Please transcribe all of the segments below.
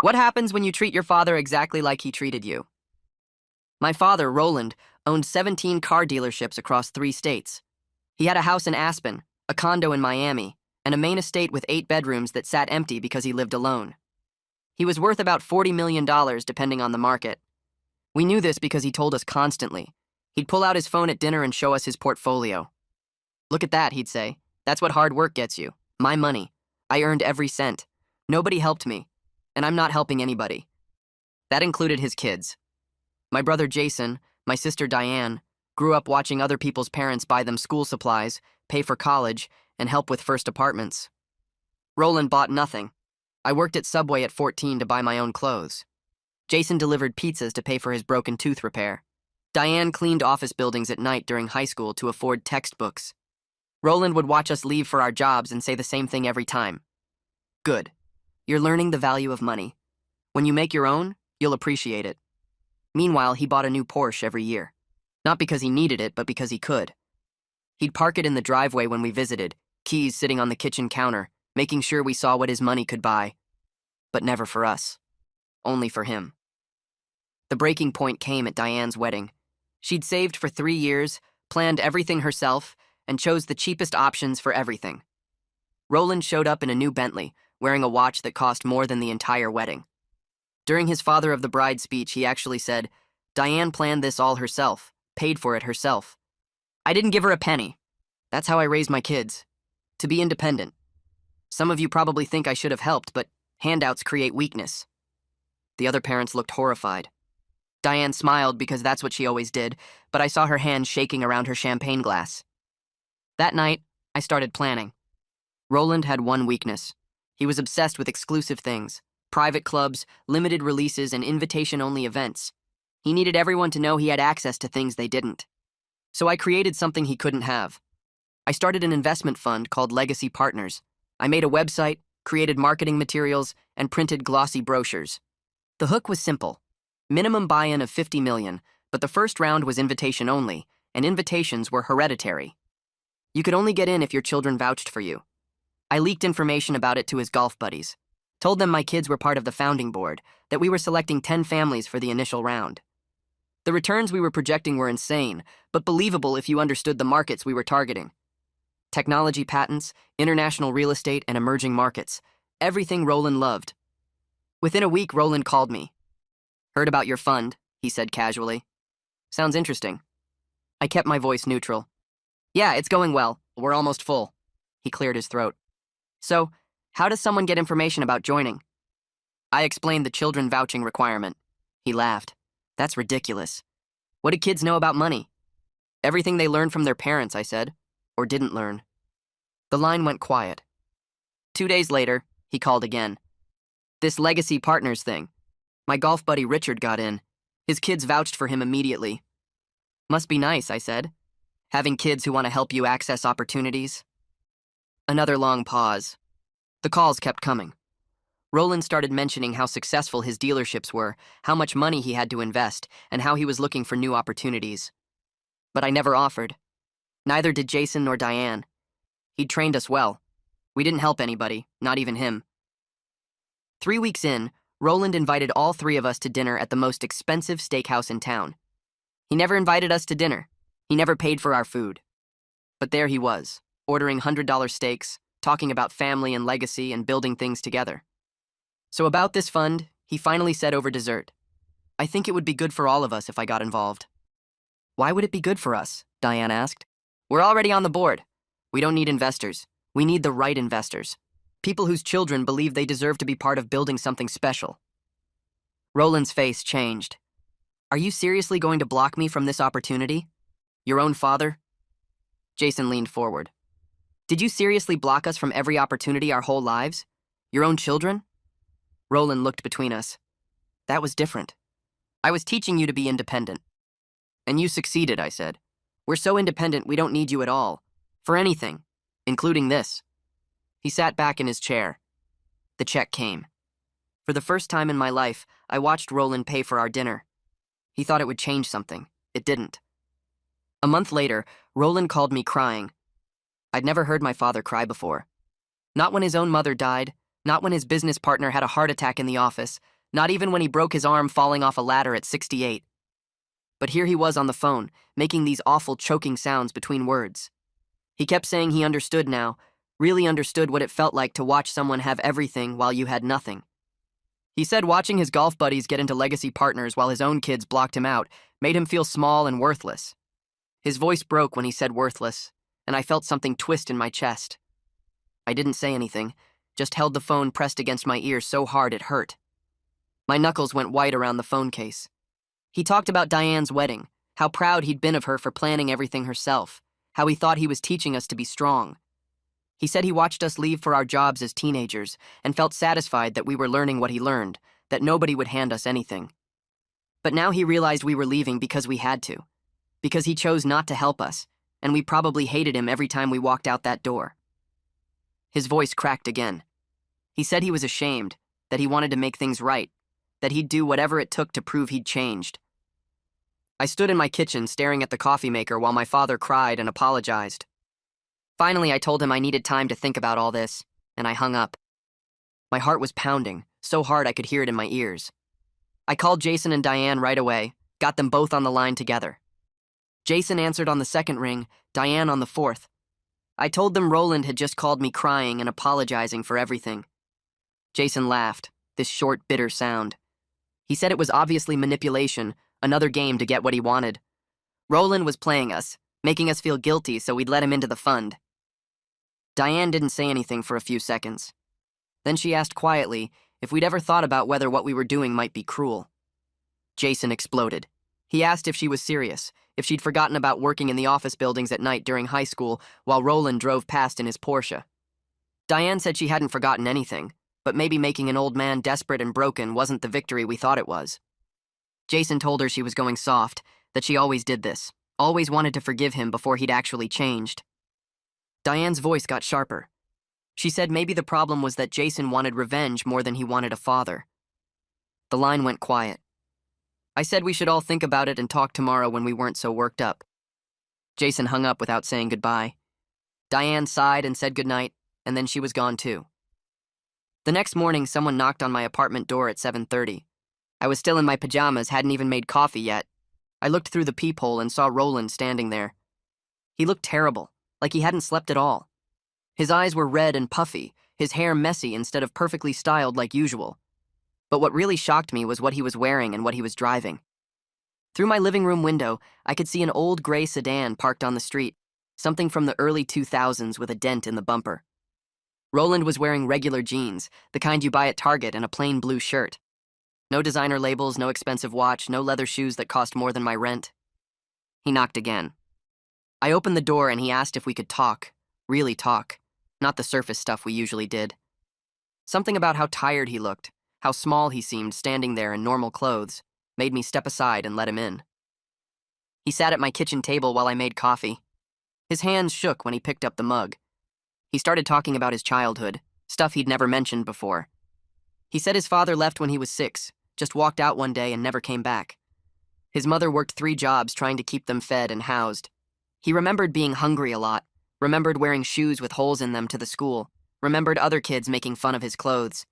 What happens when you treat your father exactly like he treated you? My father, Roland, owned 17 car dealerships across 3 states. He had a house in Aspen, a condo in Miami, and a main estate with 8 bedrooms that sat empty because he lived alone. He was worth about $40 million depending on the market. We knew this because he told us constantly. He'd pull out his phone at dinner and show us his portfolio. "Look at that," he'd say. "That's what hard work gets you. My money. I earned every cent. Nobody helped me, and I'm not helping anybody." That included his kids. My brother Jason, my sister Diane, grew up watching other people's parents buy them school supplies, pay for college, and help with first apartments. Roland bought nothing. I worked at Subway at 14 to buy my own clothes. Jason delivered pizzas to pay for his broken tooth repair. Diane cleaned office buildings at night during high school to afford textbooks. Roland would watch us leave for our jobs and say the same thing every time. "Good. You're learning the value of money. When you make your own, you'll appreciate it." Meanwhile, he bought a new Porsche every year. Not because he needed it, but because he could. He'd park it in the driveway when we visited, keys sitting on the kitchen counter, making sure we saw what his money could buy. But never for us. Only for him. The breaking point came at Diane's wedding. She'd saved for 3 years, planned everything herself, and chose the cheapest options for everything. Roland showed up in a new Bentley, wearing a watch that cost more than the entire wedding. During his father of the bride speech, he actually said, "Diane planned this all herself, paid for it herself. I didn't give her a penny. That's how I raised my kids. To be independent. Some of you probably think I should have helped, but handouts create weakness." The other parents looked horrified. Diane smiled because that's what she always did, but I saw her hand shaking around her champagne glass. That night, I started planning. Roland had one weakness. He was obsessed with exclusive things. Private clubs, limited releases, and invitation-only events. He needed everyone to know he had access to things they didn't. So I created something he couldn't have. I started an investment fund called Legacy Partners. I made a website, created marketing materials, and printed glossy brochures. The hook was simple. Minimum buy-in of $50 million, but the first round was invitation only, and invitations were hereditary. You could only get in if your children vouched for you. I leaked information about it to his golf buddies. Told them my kids were part of the founding board, that we were selecting 10 families for the initial round. The returns we were projecting were insane, but believable if you understood the markets we were targeting. Technology patents, international real estate, and emerging markets. Everything Roland loved. Within a week, Roland called me. "Heard about your fund," he said casually. "Sounds interesting." I kept my voice neutral. "Yeah, it's going well. We're almost full." He cleared his throat. "So, how does someone get information about joining?" I explained the children vouching requirement. He laughed. "That's ridiculous. What do kids know about money?" "Everything they learned from their parents," I said. Or didn't learn. The line went quiet. 2 days later, he called again. "This Legacy Partners thing. My golf buddy Richard got in. His kids vouched for him immediately." "Must be nice," I said. "Having kids who want to help you access opportunities." Another long pause. The calls kept coming. Roland started mentioning how successful his dealerships were, how much money he had to invest, and how he was looking for new opportunities. But I never offered. Neither did Jason nor Diane. He'd trained us well. We didn't help anybody, not even him. 3 weeks in, Roland invited all 3 of us to dinner at the most expensive steakhouse in town. He never invited us to dinner. He never paid for our food. But there he was, ordering $100 steaks, talking about family and legacy and building things together. So about this fund, he finally said over dessert, "I think it would be good for all of us if I got involved." "Why would it be good for us?" Diane asked. "We're already on the board. We don't need investors. We need the right investors. People whose children believe they deserve to be part of building something special." Roland's face changed. "Are you seriously going to block me from this opportunity? Your own father?" Jason leaned forward. "Did you seriously block us from every opportunity our whole lives? Your own children?" Roland looked between us. "That was different. I was teaching you to be independent." "And you succeeded," I said. "We're so independent we don't need you at all. For anything. Including this." He sat back in his chair. The check came. For the first time in my life, I watched Roland pay for our dinner. He thought it would change something. It didn't. A month later, Roland called me crying. I'd never heard my father cry before. Not when his own mother died, Not when his business partner had a heart attack in the office, not even when he broke his arm falling off a ladder at 68. But here he was on the phone, making these awful choking sounds between words. He kept saying he understood now, really understood what it felt like to watch someone have everything while you had nothing. He said watching his golf buddies get into legacy partners while his own kids blocked him out made him feel small and worthless. His voice broke when he said worthless, and I felt something twist in my chest. I didn't say anything, just held the phone pressed against my ear so hard it hurt. My knuckles went white around the phone case. He talked about Diane's wedding, how proud he'd been of her for planning everything herself, how he thought he was teaching us to be strong. He said he watched us leave for our jobs as teenagers and felt satisfied that we were learning what he learned, that nobody would hand us anything. But now he realized we were leaving because we had to, because he chose not to help us, and we probably hated him every time we walked out that door. His voice cracked again. He said he was ashamed, that he wanted to make things right, that he'd do whatever it took to prove he'd changed. I stood in my kitchen staring at the coffee maker while my father cried and apologized. Finally, I told him I needed time to think about all this, and I hung up. My heart was pounding, so hard I could hear it in my ears. I called Jason and Diane right away, got them both on the line together. Jason answered on the second ring, Diane on the fourth. I told them Roland had just called me crying and apologizing for everything. Jason laughed, this short, bitter sound. He said it was obviously manipulation, another game to get what he wanted. Roland was playing us, making us feel guilty so we'd let him into the fund. Diane didn't say anything for a few seconds. Then she asked quietly if we'd ever thought about whether what we were doing might be cruel. Jason exploded. He asked if she was serious, if she'd forgotten about working in the office buildings at night during high school while Roland drove past in his Porsche. Diane said she hadn't forgotten anything, but maybe making an old man desperate and broken wasn't the victory we thought it was. Jason told her she was going soft, that she always did this, always wanted to forgive him before he'd actually changed. Diane's voice got sharper. She said maybe the problem was that Jason wanted revenge more than he wanted a father. The line went quiet. I said we should all think about it and talk tomorrow when we weren't so worked up. Jason hung up without saying goodbye. Diane sighed and said goodnight, and then she was gone too. The next morning, someone knocked on my apartment door at 7:30. I was still in my pajamas, hadn't even made coffee yet. I looked through the peephole and saw Roland standing there. He looked terrible, like he hadn't slept at all. His eyes were red and puffy, his hair messy instead of perfectly styled like usual. But what really shocked me was what he was wearing and what he was driving. Through my living room window, I could see an old gray sedan parked on the street, something from the early 2000s with a dent in the bumper. Roland was wearing regular jeans, the kind you buy at Target, and a plain blue shirt. No designer labels, no expensive watch, no leather shoes that cost more than my rent. He knocked again. I opened the door and he asked if we could talk, really talk, not the surface stuff we usually did. Something about how tired he looked, how small he seemed standing there in normal clothes, made me step aside and let him in. He sat at my kitchen table while I made coffee. His hands shook when he picked up the mug. He started talking about his childhood, stuff he'd never mentioned before. He said his father left when he was 6, just walked out one day and never came back. His mother worked 3 jobs trying to keep them fed and housed. He remembered being hungry a lot, remembered wearing shoes with holes in them to the school, remembered other kids making fun of his clothes.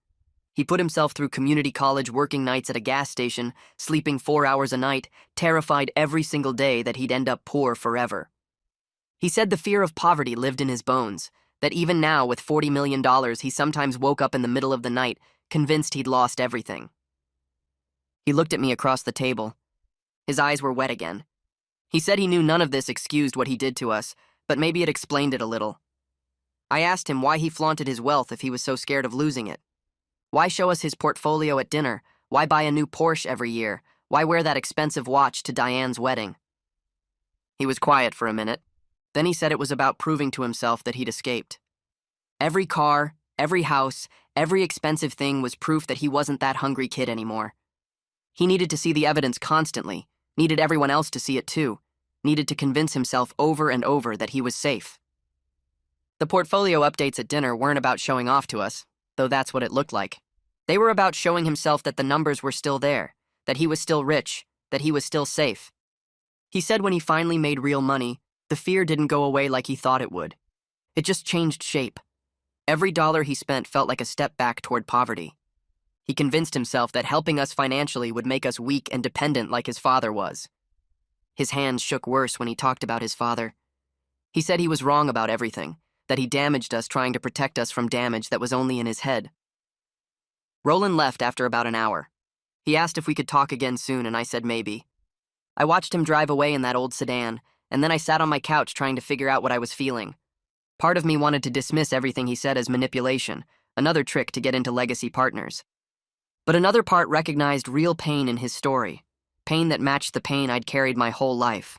He put himself through community college working nights at a gas station, sleeping 4 hours a night, terrified every single day that he'd end up poor forever. He said the fear of poverty lived in his bones, that even now with $40 million he sometimes woke up in the middle of the night, convinced he'd lost everything. He looked at me across the table. His eyes were wet again. He said he knew none of this excused what he did to us, but maybe it explained it a little. I asked him why he flaunted his wealth if he was so scared of losing it. Why show us his portfolio at dinner? Why buy a new Porsche every year? Why wear that expensive watch to Diane's wedding? He was quiet for a minute. Then he said it was about proving to himself that he'd escaped. Every car, every house, every expensive thing was proof that he wasn't that hungry kid anymore. He needed to see the evidence constantly, needed everyone else to see it too, needed to convince himself over and over that he was safe. The portfolio updates at dinner weren't about showing off to us, though that's what it looked like. They were about showing himself that the numbers were still there, that he was still rich, that he was still safe. He said when he finally made real money, the fear didn't go away like he thought it would. It just changed shape. Every dollar he spent felt like a step back toward poverty. He convinced himself that helping us financially would make us weak and dependent like his father was. His hands shook worse when he talked about his father. He said he was wrong about everything, that he damaged us trying to protect us from damage that was only in his head. Roland left after about an hour. He asked if we could talk again soon, and I said maybe. I watched him drive away in that old sedan, and then I sat on my couch trying to figure out what I was feeling. Part of me wanted to dismiss everything he said as manipulation, another trick to get into legacy partners. But another part recognized real pain in his story, pain that matched the pain I'd carried my whole life.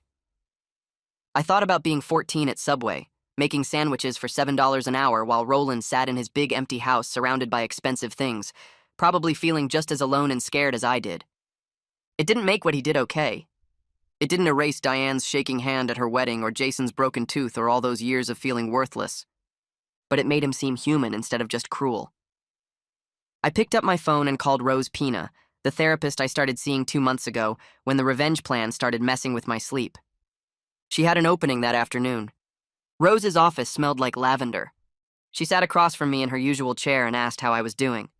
I thought about being 14 at Subway, making sandwiches for $7 an hour while Roland sat in his big empty house surrounded by expensive things, probably feeling just as alone and scared as I did. It didn't make what he did okay. It didn't erase Diane's shaking hand at her wedding or Jason's broken tooth or all those years of feeling worthless. But it made him seem human instead of just cruel. I picked up my phone and called Rose Pina, the therapist I started seeing 2 months ago when the revenge plan started messing with my sleep. She had an opening that afternoon. Rose's office smelled like lavender. She sat across from me in her usual chair and asked how I was doing.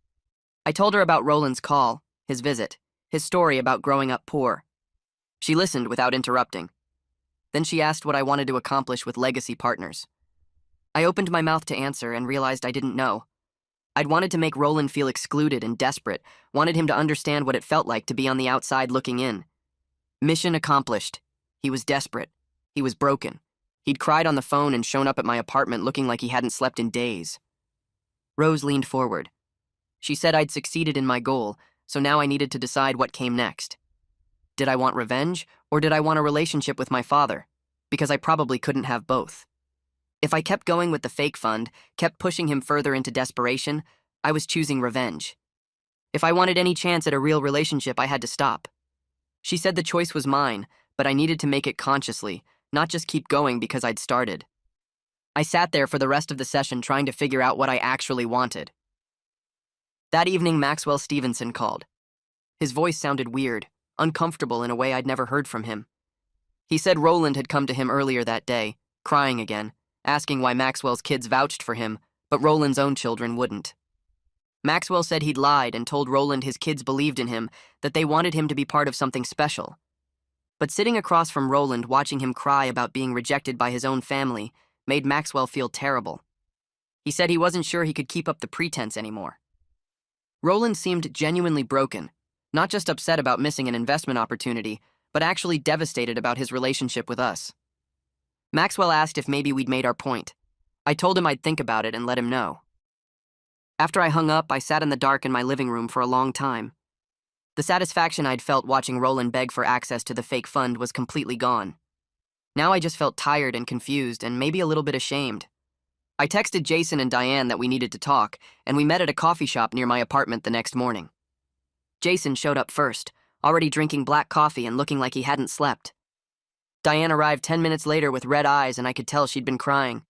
I told her about Roland's call, his visit, his story about growing up poor. She listened without interrupting. Then she asked what I wanted to accomplish with legacy partners. I opened my mouth to answer and realized I didn't know. I'd wanted to make Roland feel excluded and desperate, wanted him to understand what it felt like to be on the outside looking in. Mission accomplished. He was desperate. He was broken. He'd cried on the phone and shown up at my apartment looking like he hadn't slept in days. Rose leaned forward. She said I'd succeeded in my goal, so now I needed to decide what came next. Did I want revenge, or did I want a relationship with my father? Because I probably couldn't have both. If I kept going with the fake fund, kept pushing him further into desperation, I was choosing revenge. If I wanted any chance at a real relationship, I had to stop. She said the choice was mine, but I needed to make it consciously, not just keep going because I'd started. I sat there for the rest of the session trying to figure out what I actually wanted. That evening, Maxwell Stevenson called. His voice sounded weird, uncomfortable in a way I'd never heard from him. He said Roland had come to him earlier that day, crying again, asking why Maxwell's kids vouched for him, but Roland's own children wouldn't. Maxwell said he'd lied and told Roland his kids believed in him, that they wanted him to be part of something special. But sitting across from Roland, watching him cry about being rejected by his own family, made Maxwell feel terrible. He said he wasn't sure he could keep up the pretense anymore. Roland seemed genuinely broken, not just upset about missing an investment opportunity, but actually devastated about his relationship with us. Maxwell asked if maybe we'd made our point. I told him I'd think about it and let him know. After I hung up, I sat in the dark in my living room for a long time. The satisfaction I'd felt watching Roland beg for access to the fake fund was completely gone. Now I just felt tired and confused and maybe a little bit ashamed. I texted Jason and Diane that we needed to talk, and we met at a coffee shop near my apartment the next morning. Jason showed up first, already drinking black coffee and looking like he hadn't slept. Diane arrived 10 minutes later with red eyes, and I could tell she'd been crying.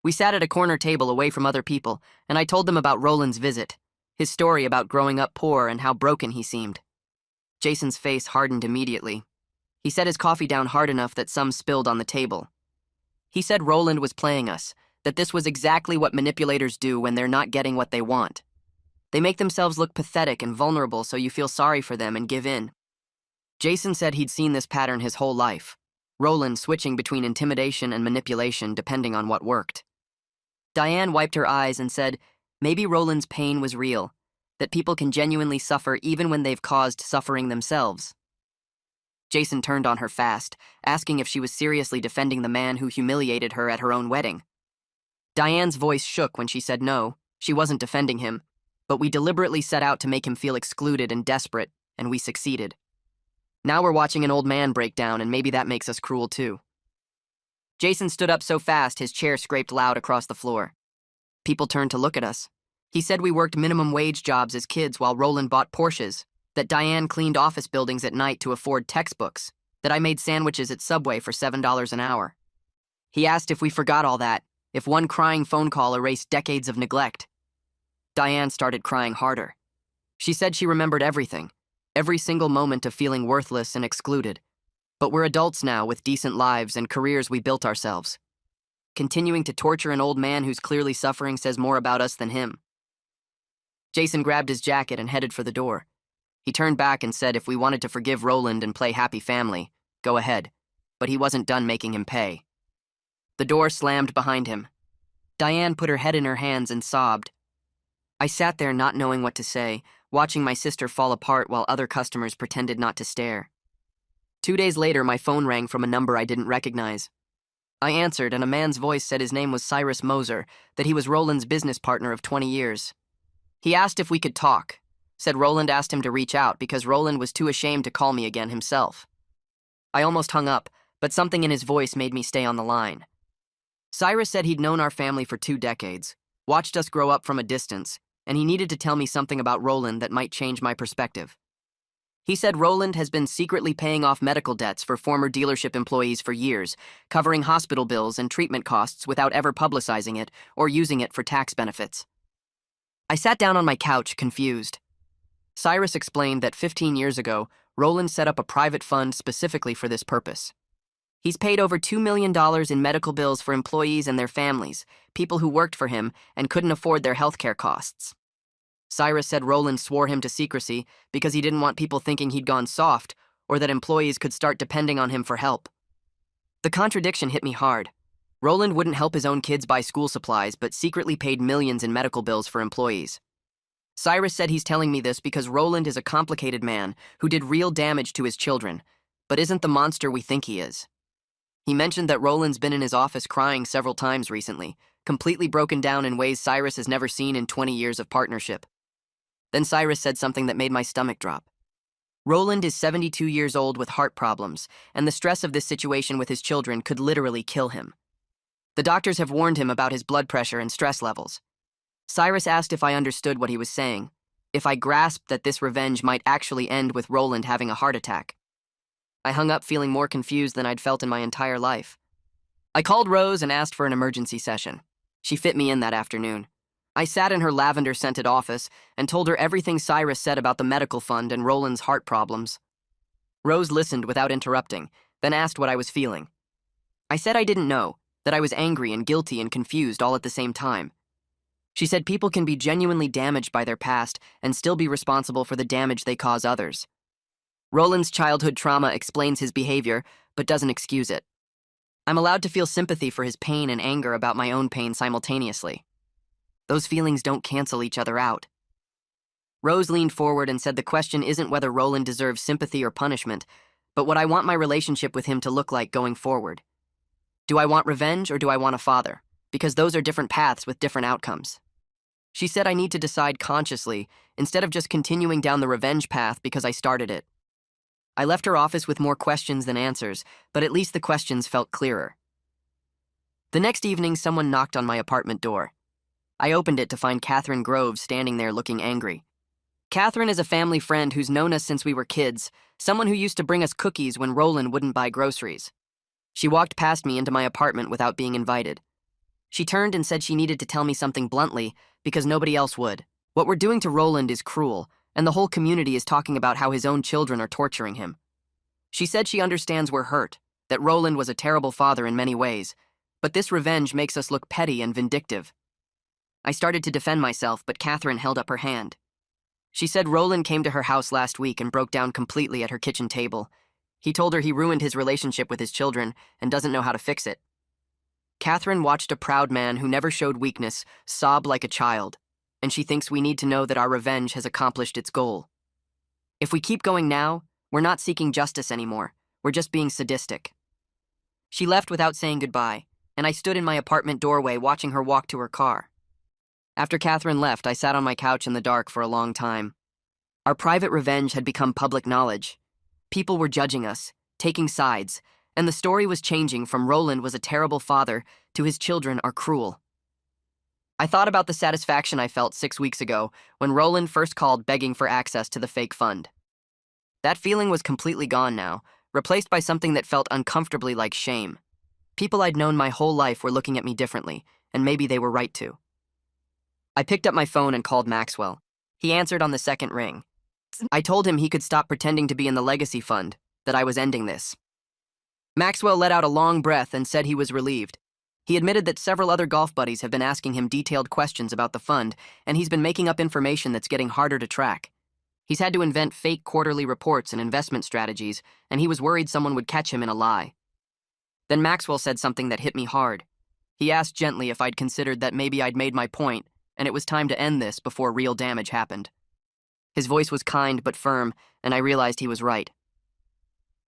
We sat at a corner table away from other people, and I told them about Roland's visit, his story about growing up poor and how broken he seemed. Jason's face hardened immediately. He set his coffee down hard enough that some spilled on the table. He said Roland was playing us, that this was exactly what manipulators do when they're not getting what they want. They make themselves look pathetic and vulnerable so you feel sorry for them and give in. Jason said he'd seen this pattern his whole life, Roland switching between intimidation and manipulation depending on what worked. Diane wiped her eyes and said, maybe Roland's pain was real, that people can genuinely suffer even when they've caused suffering themselves. Jason turned on her fast, asking if she was seriously defending the man who humiliated her at her own wedding. Diane's voice shook when she said no, she wasn't defending him, but we deliberately set out to make him feel excluded and desperate, and we succeeded. Now we're watching an old man break down, and maybe that makes us cruel too. Jason stood up so fast his chair scraped loud across the floor. People turned to look at us. He said we worked minimum wage jobs as kids while Roland bought Porsches, that Diane cleaned office buildings at night to afford textbooks, that I made sandwiches at Subway for $7 an hour. He asked if we forgot all that, if one crying phone call erased decades of neglect. Diane started crying harder. She said she remembered everything, every single moment of feeling worthless and excluded. But we're adults now with decent lives and careers we built ourselves. Continuing to torture an old man who's clearly suffering says more about us than him. Jason grabbed his jacket and headed for the door. He turned back and said if we wanted to forgive Roland and play happy family, go ahead, but he wasn't done making him pay. The door slammed behind him. Diane put her head in her hands and sobbed. I sat there not knowing what to say, watching my sister fall apart while other customers pretended not to stare. 2 days later, my phone rang from a number I didn't recognize. I answered, and a man's voice said his name was Cyrus Moser, that he was Roland's business partner of 20 years. He asked if we could talk, said Roland asked him to reach out because Roland was too ashamed to call me again himself. I almost hung up, but something in his voice made me stay on the line. Cyrus said he'd known our family for 2 decades, watched us grow up from a distance, and he needed to tell me something about Roland that might change my perspective. He said Roland has been secretly paying off medical debts for former dealership employees for years, covering hospital bills and treatment costs without ever publicizing it or using it for tax benefits. I sat down on my couch, confused. Cyrus explained that 15 years ago, Roland set up a private fund specifically for this purpose. He's paid over $2 million in medical bills for employees and their families, people who worked for him and couldn't afford their healthcare costs. Cyrus said Roland swore him to secrecy because he didn't want people thinking he'd gone soft or that employees could start depending on him for help. The contradiction hit me hard. Roland wouldn't help his own kids buy school supplies but secretly paid millions in medical bills for employees. Cyrus said he's telling me this because Roland is a complicated man who did real damage to his children, but isn't the monster we think he is. He mentioned that Roland's been in his office crying several times recently, completely broken down in ways Cyrus has never seen in 20 years of partnership. Then Cyrus said something that made my stomach drop. Roland is 72 years old with heart problems, and the stress of this situation with his children could literally kill him. The doctors have warned him about his blood pressure and stress levels. Cyrus asked if I understood what he was saying, if I grasped that this revenge might actually end with Roland having a heart attack. I hung up feeling more confused than I'd felt in my entire life. I called Rose and asked for an emergency session. She fit me in that afternoon. I sat in her lavender-scented office and told her everything Cyrus said about the medical fund and Roland's heart problems. Rose listened without interrupting, then asked what I was feeling. I said I didn't know, that I was angry and guilty and confused all at the same time. She said people can be genuinely damaged by their past and still be responsible for the damage they cause others. Roland's childhood trauma explains his behavior, but doesn't excuse it. I'm allowed to feel sympathy for his pain and anger about my own pain simultaneously. Those feelings don't cancel each other out. Rose leaned forward and said the question isn't whether Roland deserves sympathy or punishment, but what I want my relationship with him to look like going forward. Do I want revenge or do I want a father? Because those are different paths with different outcomes. She said I need to decide consciously, instead of just continuing down the revenge path because I started it. I left her office with more questions than answers, but at least the questions felt clearer. The next evening, someone knocked on my apartment door. I opened it to find Catherine Groves standing there looking angry. Catherine is a family friend who's known us since we were kids, someone who used to bring us cookies when Roland wouldn't buy groceries. She walked past me into my apartment without being invited. She turned and said she needed to tell me something bluntly because nobody else would. What we're doing to Roland is cruel, and the whole community is talking about how his own children are torturing him. She said she understands we're hurt, that Roland was a terrible father in many ways, but this revenge makes us look petty and vindictive. I started to defend myself, but Catherine held up her hand. She said Roland came to her house last week and broke down completely at her kitchen table. He told her he ruined his relationship with his children and doesn't know how to fix it. Catherine watched a proud man who never showed weakness sob like a child, and she thinks we need to know that our revenge has accomplished its goal. If we keep going now, we're not seeking justice anymore. We're just being sadistic. She left without saying goodbye, and I stood in my apartment doorway watching her walk to her car. After Catherine left, I sat on my couch in the dark for a long time. Our private revenge had become public knowledge. People were judging us, taking sides, and the story was changing from Roland was a terrible father to his children are cruel. I thought about the satisfaction I felt 6 weeks ago when Roland first called begging for access to the fake fund. That feeling was completely gone now, replaced by something that felt uncomfortably like shame. People I'd known my whole life were looking at me differently, and maybe they were right to. I picked up my phone and called Maxwell. He answered on the second ring. I told him he could stop pretending to be in the legacy fund, that I was ending this. Maxwell let out a long breath and said he was relieved. He admitted that several other golf buddies have been asking him detailed questions about the fund, and he's been making up information that's getting harder to track. He's had to invent fake quarterly reports and investment strategies, and he was worried someone would catch him in a lie. Then Maxwell said something that hit me hard. He asked gently if I'd considered that maybe I'd made my point, and it was time to end this before real damage happened. His voice was kind but firm, and I realized he was right.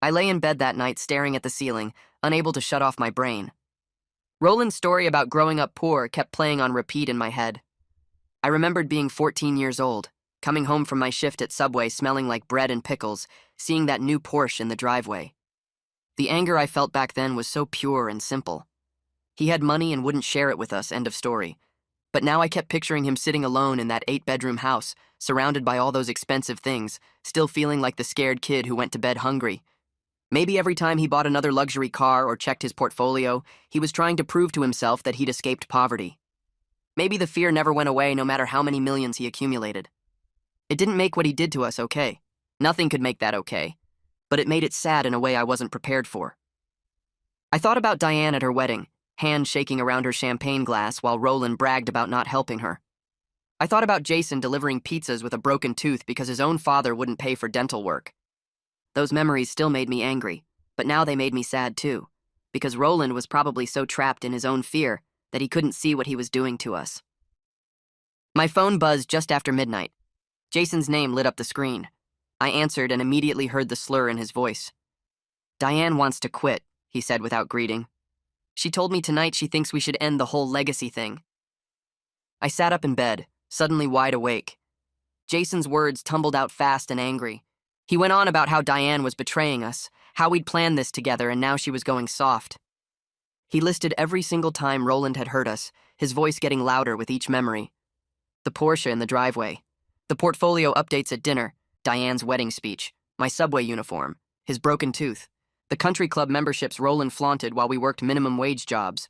I lay in bed that night staring at the ceiling, unable to shut off my brain. Roland's story about growing up poor kept playing on repeat in my head. I remembered being 14 years old, coming home from my shift at Subway smelling like bread and pickles, seeing that new Porsche in the driveway. The anger I felt back then was so pure and simple. He had money and wouldn't share it with us, end of story. But now I kept picturing him sitting alone in that 8-bedroom house, surrounded by all those expensive things, still feeling like the scared kid who went to bed hungry. Maybe every time he bought another luxury car or checked his portfolio, he was trying to prove to himself that he'd escaped poverty. Maybe the fear never went away no matter how many millions he accumulated. It didn't make what he did to us okay. Nothing could make that okay. But it made it sad in a way I wasn't prepared for. I thought about Diane at her wedding, hand shaking around her champagne glass while Roland bragged about not helping her. I thought about Jason delivering pizzas with a broken tooth because his own father wouldn't pay for dental work. Those memories still made me angry, but now they made me sad too, because Roland was probably so trapped in his own fear that he couldn't see what he was doing to us. My phone buzzed just after midnight. Jason's name lit up the screen. I answered and immediately heard the slur in his voice. "Diane wants to quit," he said without greeting. "She told me tonight she thinks we should end the whole legacy thing." I sat up in bed, suddenly wide awake. Jason's words tumbled out fast and angry. He went on about how Diane was betraying us, how we'd planned this together and now she was going soft. He listed every single time Roland had hurt us, his voice getting louder with each memory. The Porsche in the driveway, the portfolio updates at dinner, Diane's wedding speech, my Subway uniform, his broken tooth, the country club memberships Roland flaunted while we worked minimum wage jobs.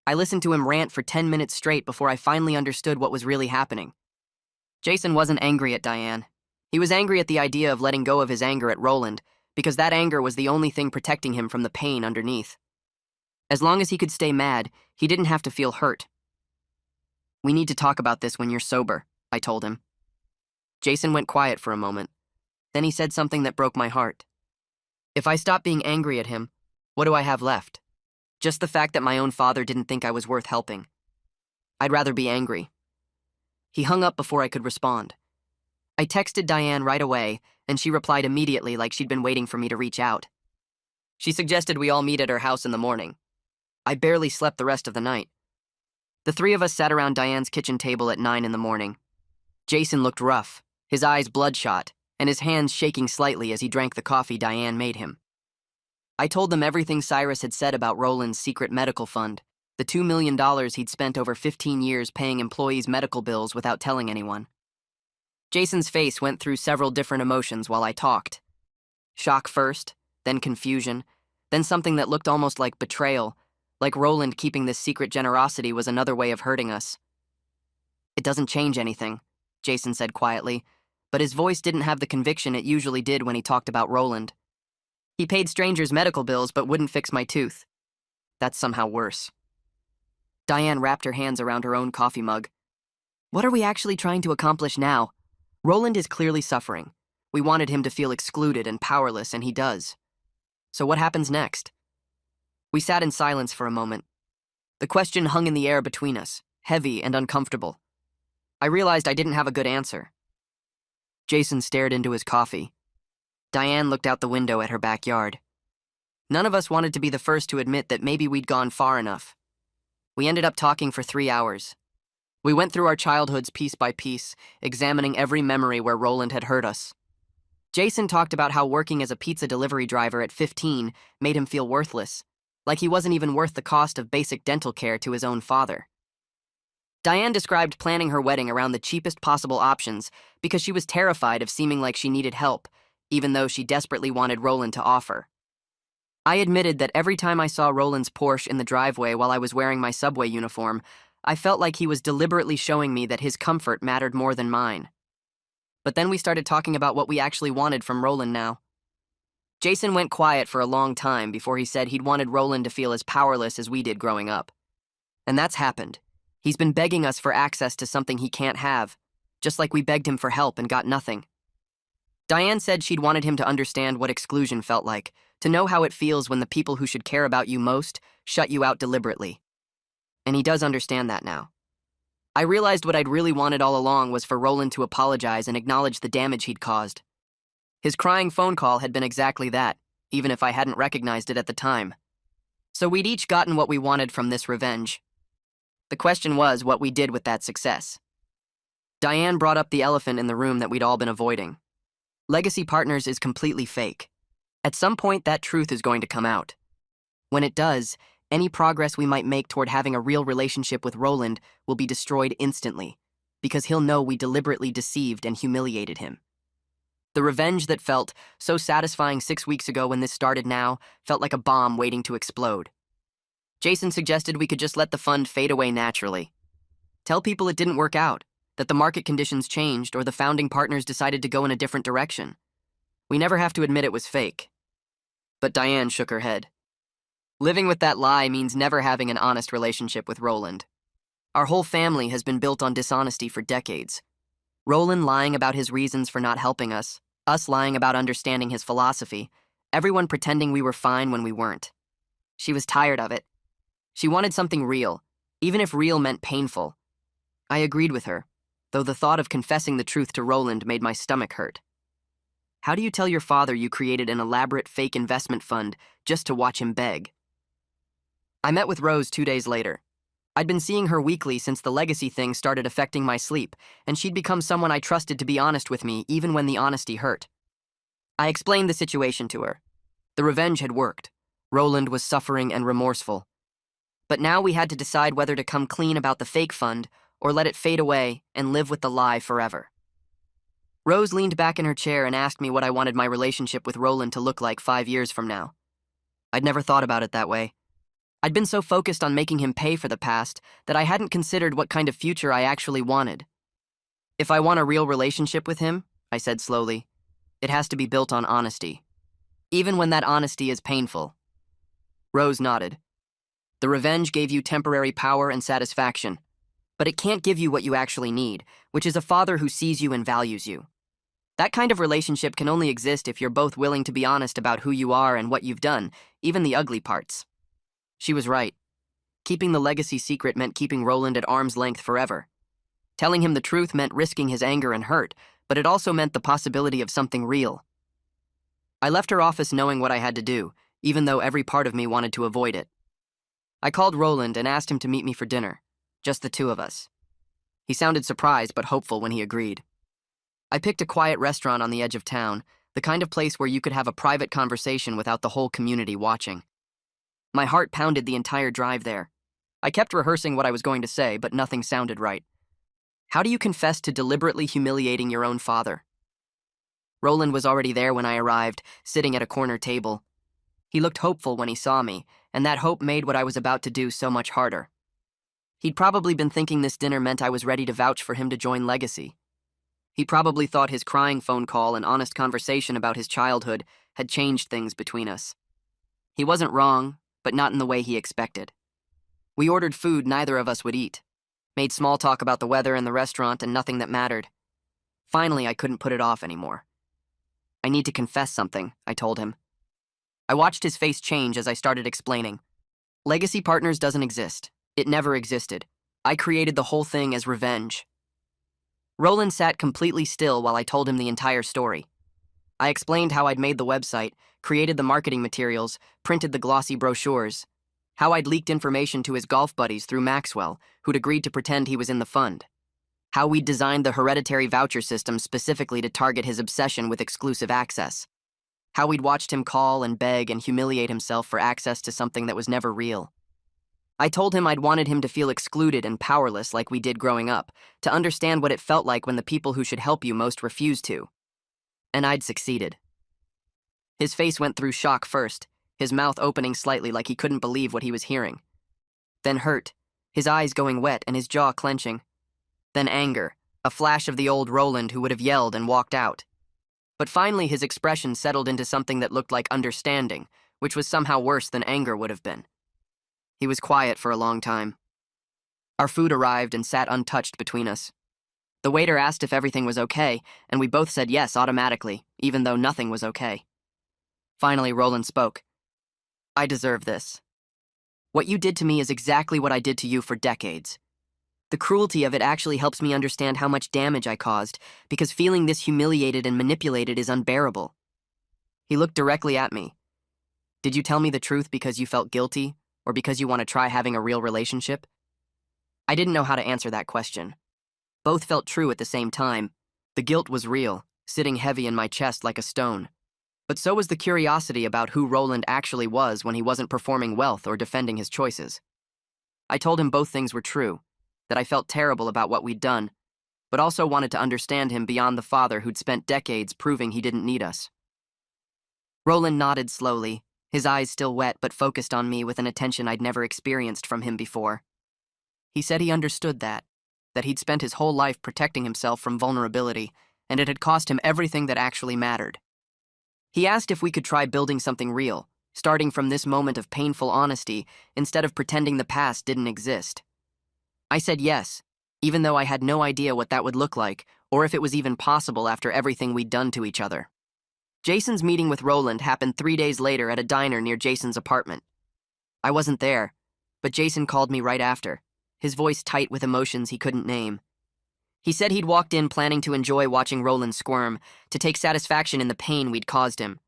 I listened to him rant for 10 minutes straight before I finally understood what was really happening. Jason wasn't angry at Diane. He was angry at the idea of letting go of his anger at Roland, because that anger was the only thing protecting him from the pain underneath. As long as he could stay mad, he didn't have to feel hurt. "We need to talk about this when you're sober," I told him. Jason went quiet for a moment. Then he said something that broke my heart. "If I stop being angry at him, what do I have left? Just the fact that my own father didn't think I was worth helping. I'd rather be angry." He hung up before I could respond. I texted Diane right away, and she replied immediately like she'd been waiting for me to reach out. She suggested we all meet at her house in the morning. I barely slept the rest of the night. The three of us sat around Diane's kitchen table at 9 in the morning. Jason looked rough, his eyes bloodshot, and his hands shaking slightly as he drank the coffee Diane made him. I told them everything Cyrus had said about Roland's secret medical fund, the $2 million he'd spent over 15 years paying employees' medical bills without telling anyone. Jason's face went through several different emotions while I talked. Shock first, then confusion, then something that looked almost like betrayal, like Roland keeping this secret generosity was another way of hurting us. "It doesn't change anything," Jason said quietly, but his voice didn't have the conviction it usually did when he talked about Roland. "He paid strangers' medical bills but wouldn't fix my tooth. That's somehow worse." Diane wrapped her hands around her own coffee mug. "What are we actually trying to accomplish now? Roland is clearly suffering. We wanted him to feel excluded and powerless, and he does. So what happens next?" We sat in silence for a moment. The question hung in the air between us, heavy and uncomfortable. I realized I didn't have a good answer. Jason stared into his coffee. Diane looked out the window at her backyard. None of us wanted to be the first to admit that maybe we'd gone far enough. We ended up talking for 3 hours. We went through our childhoods piece by piece, examining every memory where Roland had hurt us. Jason talked about how working as a pizza delivery driver at 15 made him feel worthless, like he wasn't even worth the cost of basic dental care to his own father. Diane described planning her wedding around the cheapest possible options because she was terrified of seeming like she needed help, even though she desperately wanted Roland to offer. I admitted that every time I saw Roland's Porsche in the driveway while I was wearing my Subway uniform, I felt like he was deliberately showing me that his comfort mattered more than mine. But then we started talking about what we actually wanted from Roland now. Jason went quiet for a long time before he said he'd wanted Roland to feel as powerless as we did growing up. And that's happened. He's been begging us for access to something he can't have, just like we begged him for help and got nothing. Diane said she'd wanted him to understand what exclusion felt like, to know how it feels when the people who should care about you most shut you out deliberately. And he does understand that now. I realized what I'd really wanted all along was for Roland to apologize and acknowledge the damage he'd caused. His crying phone call had been exactly that, even if I hadn't recognized it at the time. So we'd each gotten what we wanted from this revenge. The question was what we did with that success. Diane brought up the elephant in the room that we'd all been avoiding. Legacy Partners is completely fake. At some point, that truth is going to come out. When it does, any progress we might make toward having a real relationship with Roland will be destroyed instantly, because he'll know we deliberately deceived and humiliated him. The revenge that felt so satisfying 6 weeks ago when this started now felt like a bomb waiting to explode. Jason suggested we could just let the fund fade away naturally. Tell people it didn't work out, that the market conditions changed or the founding partners decided to go in a different direction. We never have to admit it was fake. But Diane shook her head. Living with that lie means never having an honest relationship with Roland. Our whole family has been built on dishonesty for decades. Roland lying about his reasons for not helping us lying about understanding his philosophy, everyone pretending we were fine when we weren't. She was tired of it. She wanted something real, even if real meant painful. I agreed with her, though the thought of confessing the truth to Roland made my stomach hurt. How do you tell your father you created an elaborate fake investment fund just to watch him beg? I met with Rose 2 days later. I'd been seeing her weekly since the legacy thing started affecting my sleep, and she'd become someone I trusted to be honest with me even when the honesty hurt. I explained the situation to her. The revenge had worked. Roland was suffering and remorseful. But now we had to decide whether to come clean about the fake fund or let it fade away and live with the lie forever. Rose leaned back in her chair and asked me what I wanted my relationship with Roland to look like 5 years from now. I'd never thought about it that way. I'd been so focused on making him pay for the past that I hadn't considered what kind of future I actually wanted. If I want a real relationship with him, I said slowly, it has to be built on honesty, even when that honesty is painful. Rose nodded. The revenge gave you temporary power and satisfaction, but it can't give you what you actually need, which is a father who sees you and values you. That kind of relationship can only exist if you're both willing to be honest about who you are and what you've done, even the ugly parts. She was right. Keeping the legacy secret meant keeping Roland at arm's length forever. Telling him the truth meant risking his anger and hurt, but it also meant the possibility of something real. I left her office knowing what I had to do, even though every part of me wanted to avoid it. I called Roland and asked him to meet me for dinner, just the two of us. He sounded surprised but hopeful when he agreed. I picked a quiet restaurant on the edge of town, the kind of place where you could have a private conversation without the whole community watching. My heart pounded the entire drive there. I kept rehearsing what I was going to say, but nothing sounded right. How do you confess to deliberately humiliating your own father? Roland was already there when I arrived, sitting at a corner table. He looked hopeful when he saw me, and that hope made what I was about to do so much harder. He'd probably been thinking this dinner meant I was ready to vouch for him to join Legacy. He probably thought his crying phone call and honest conversation about his childhood had changed things between us. He wasn't wrong, but not in the way he expected. We ordered food neither of us would eat, made small talk about the weather and the restaurant and nothing that mattered. Finally, I couldn't put it off anymore. I need to confess something, I told him. I watched his face change as I started explaining. Legacy Partners doesn't exist. It never existed. I created the whole thing as revenge. Roland sat completely still while I told him the entire story. I explained how I'd made the website, created the marketing materials, printed the glossy brochures, how I'd leaked information to his golf buddies through Maxwell, who'd agreed to pretend he was in the fund, how we'd designed the hereditary voucher system specifically to target his obsession with exclusive access, how we'd watched him call and beg and humiliate himself for access to something that was never real. I told him I'd wanted him to feel excluded and powerless like we did growing up, to understand what it felt like when the people who should help you most refused to. And I'd succeeded. His face went through shock first, his mouth opening slightly like he couldn't believe what he was hearing. Then hurt, his eyes going wet and his jaw clenching. Then anger, a flash of the old Roland who would have yelled and walked out. But finally his expression settled into something that looked like understanding, which was somehow worse than anger would have been. He was quiet for a long time. Our food arrived and sat untouched between us. The waiter asked if everything was okay, and we both said yes automatically, even though nothing was okay. Finally, Roland spoke. I deserve this. What you did to me is exactly what I did to you for decades. The cruelty of it actually helps me understand how much damage I caused, because feeling this humiliated and manipulated is unbearable. He looked directly at me. Did you tell me the truth because you felt guilty, or because you want to try having a real relationship? I didn't know how to answer that question. Both felt true at the same time. The guilt was real, sitting heavy in my chest like a stone. But so was the curiosity about who Roland actually was when he wasn't performing wealth or defending his choices. I told him both things were true, that I felt terrible about what we'd done, but also wanted to understand him beyond the father who'd spent decades proving he didn't need us. Roland nodded slowly, his eyes still wet but focused on me with an attention I'd never experienced from him before. He said he understood that he'd spent his whole life protecting himself from vulnerability, and it had cost him everything that actually mattered. He asked if we could try building something real, starting from this moment of painful honesty instead of pretending the past didn't exist. I said yes, even though I had no idea what that would look like or if it was even possible after everything we'd done to each other. Jason's meeting with Roland happened 3 days later at a diner near Jason's apartment. I wasn't there, but Jason called me right after, his voice tight with emotions he couldn't name. He said he'd walked in planning to enjoy watching Roland squirm, to take satisfaction in the pain we'd caused him.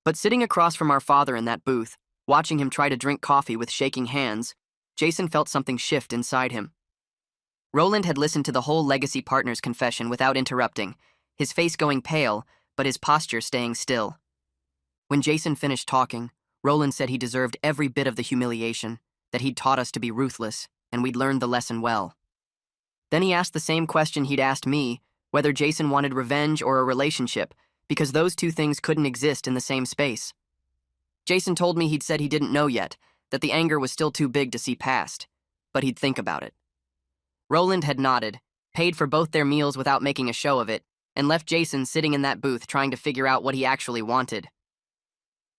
But sitting across from our father in that booth, watching him try to drink coffee with shaking hands, Jason felt something shift inside him. Roland had listened to the whole Legacy Partners confession without interrupting, his face going pale, but his posture staying still. When Jason finished talking, Roland said he deserved every bit of the humiliation, that he'd taught us to be ruthless, and we'd learned the lesson well. Then he asked the same question he'd asked me, whether Jason wanted revenge or a relationship, because those two things couldn't exist in the same space. Jason told me he'd said he didn't know yet, that the anger was still too big to see past, but he'd think about it. Roland had nodded, paid for both their meals without making a show of it, and left Jason sitting in that booth trying to figure out what he actually wanted.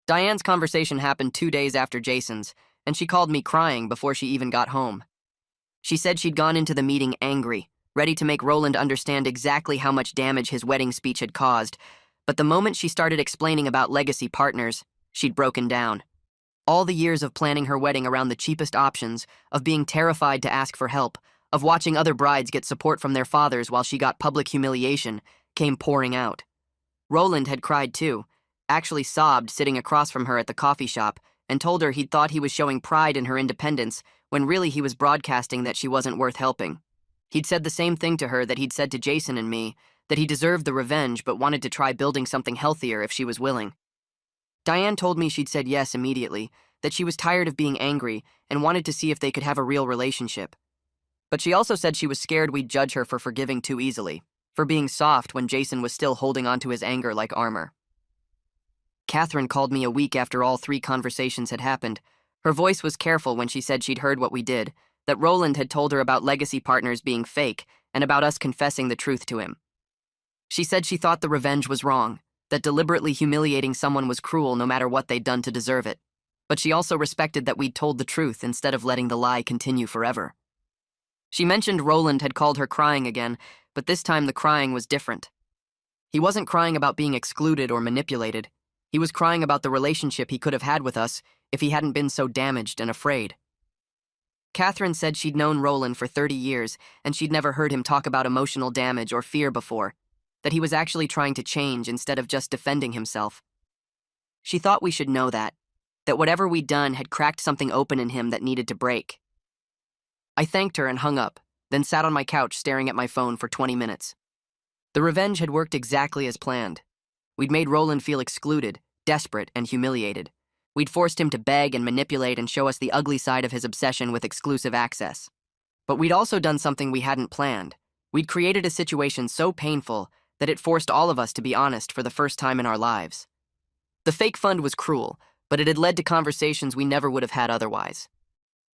Diane's conversation happened 2 days after Jason's, and she called me crying before she even got home. She said she'd gone into the meeting angry, ready to make Roland understand exactly how much damage his wedding speech had caused, but the moment she started explaining about Legacy Partners, she'd broken down. All the years of planning her wedding around the cheapest options, of being terrified to ask for help, of watching other brides get support from their fathers while she got public humiliation, came pouring out. Roland had cried too, actually sobbed sitting across from her at the coffee shop, and told her he'd thought he was showing pride in her independence when really he was broadcasting that she wasn't worth helping. He'd said the same thing to her that he'd said to Jason and me, that he deserved the revenge but wanted to try building something healthier if she was willing. Diane told me she'd said yes immediately, that she was tired of being angry and wanted to see if they could have a real relationship. But she also said she was scared we'd judge her for forgiving too easily, for being soft when Jason was still holding onto his anger like armor. Catherine called me a week after all 3 conversations had happened. Her voice was careful when she said she'd heard what we did, that Roland had told her about Legacy Partners being fake and about us confessing the truth to him. She said she thought the revenge was wrong, that deliberately humiliating someone was cruel no matter what they'd done to deserve it. But she also respected that we'd told the truth instead of letting the lie continue forever. She mentioned Roland had called her crying again, but this time the crying was different. He wasn't crying about being excluded or manipulated. He was crying about the relationship he could have had with us if he hadn't been so damaged and afraid. Catherine said she'd known Roland for 30 years, and she'd never heard him talk about emotional damage or fear before, that he was actually trying to change instead of just defending himself. She thought we should know that whatever we'd done had cracked something open in him that needed to break. I thanked her and hung up, then sat on my couch staring at my phone for 20 minutes. The revenge had worked exactly as planned. We'd made Roland feel excluded, desperate, and humiliated. We'd forced him to beg and manipulate and show us the ugly side of his obsession with exclusive access. But we'd also done something we hadn't planned. We'd created a situation so painful that it forced all of us to be honest for the first time in our lives. The fake fund was cruel, but it had led to conversations we never would have had otherwise.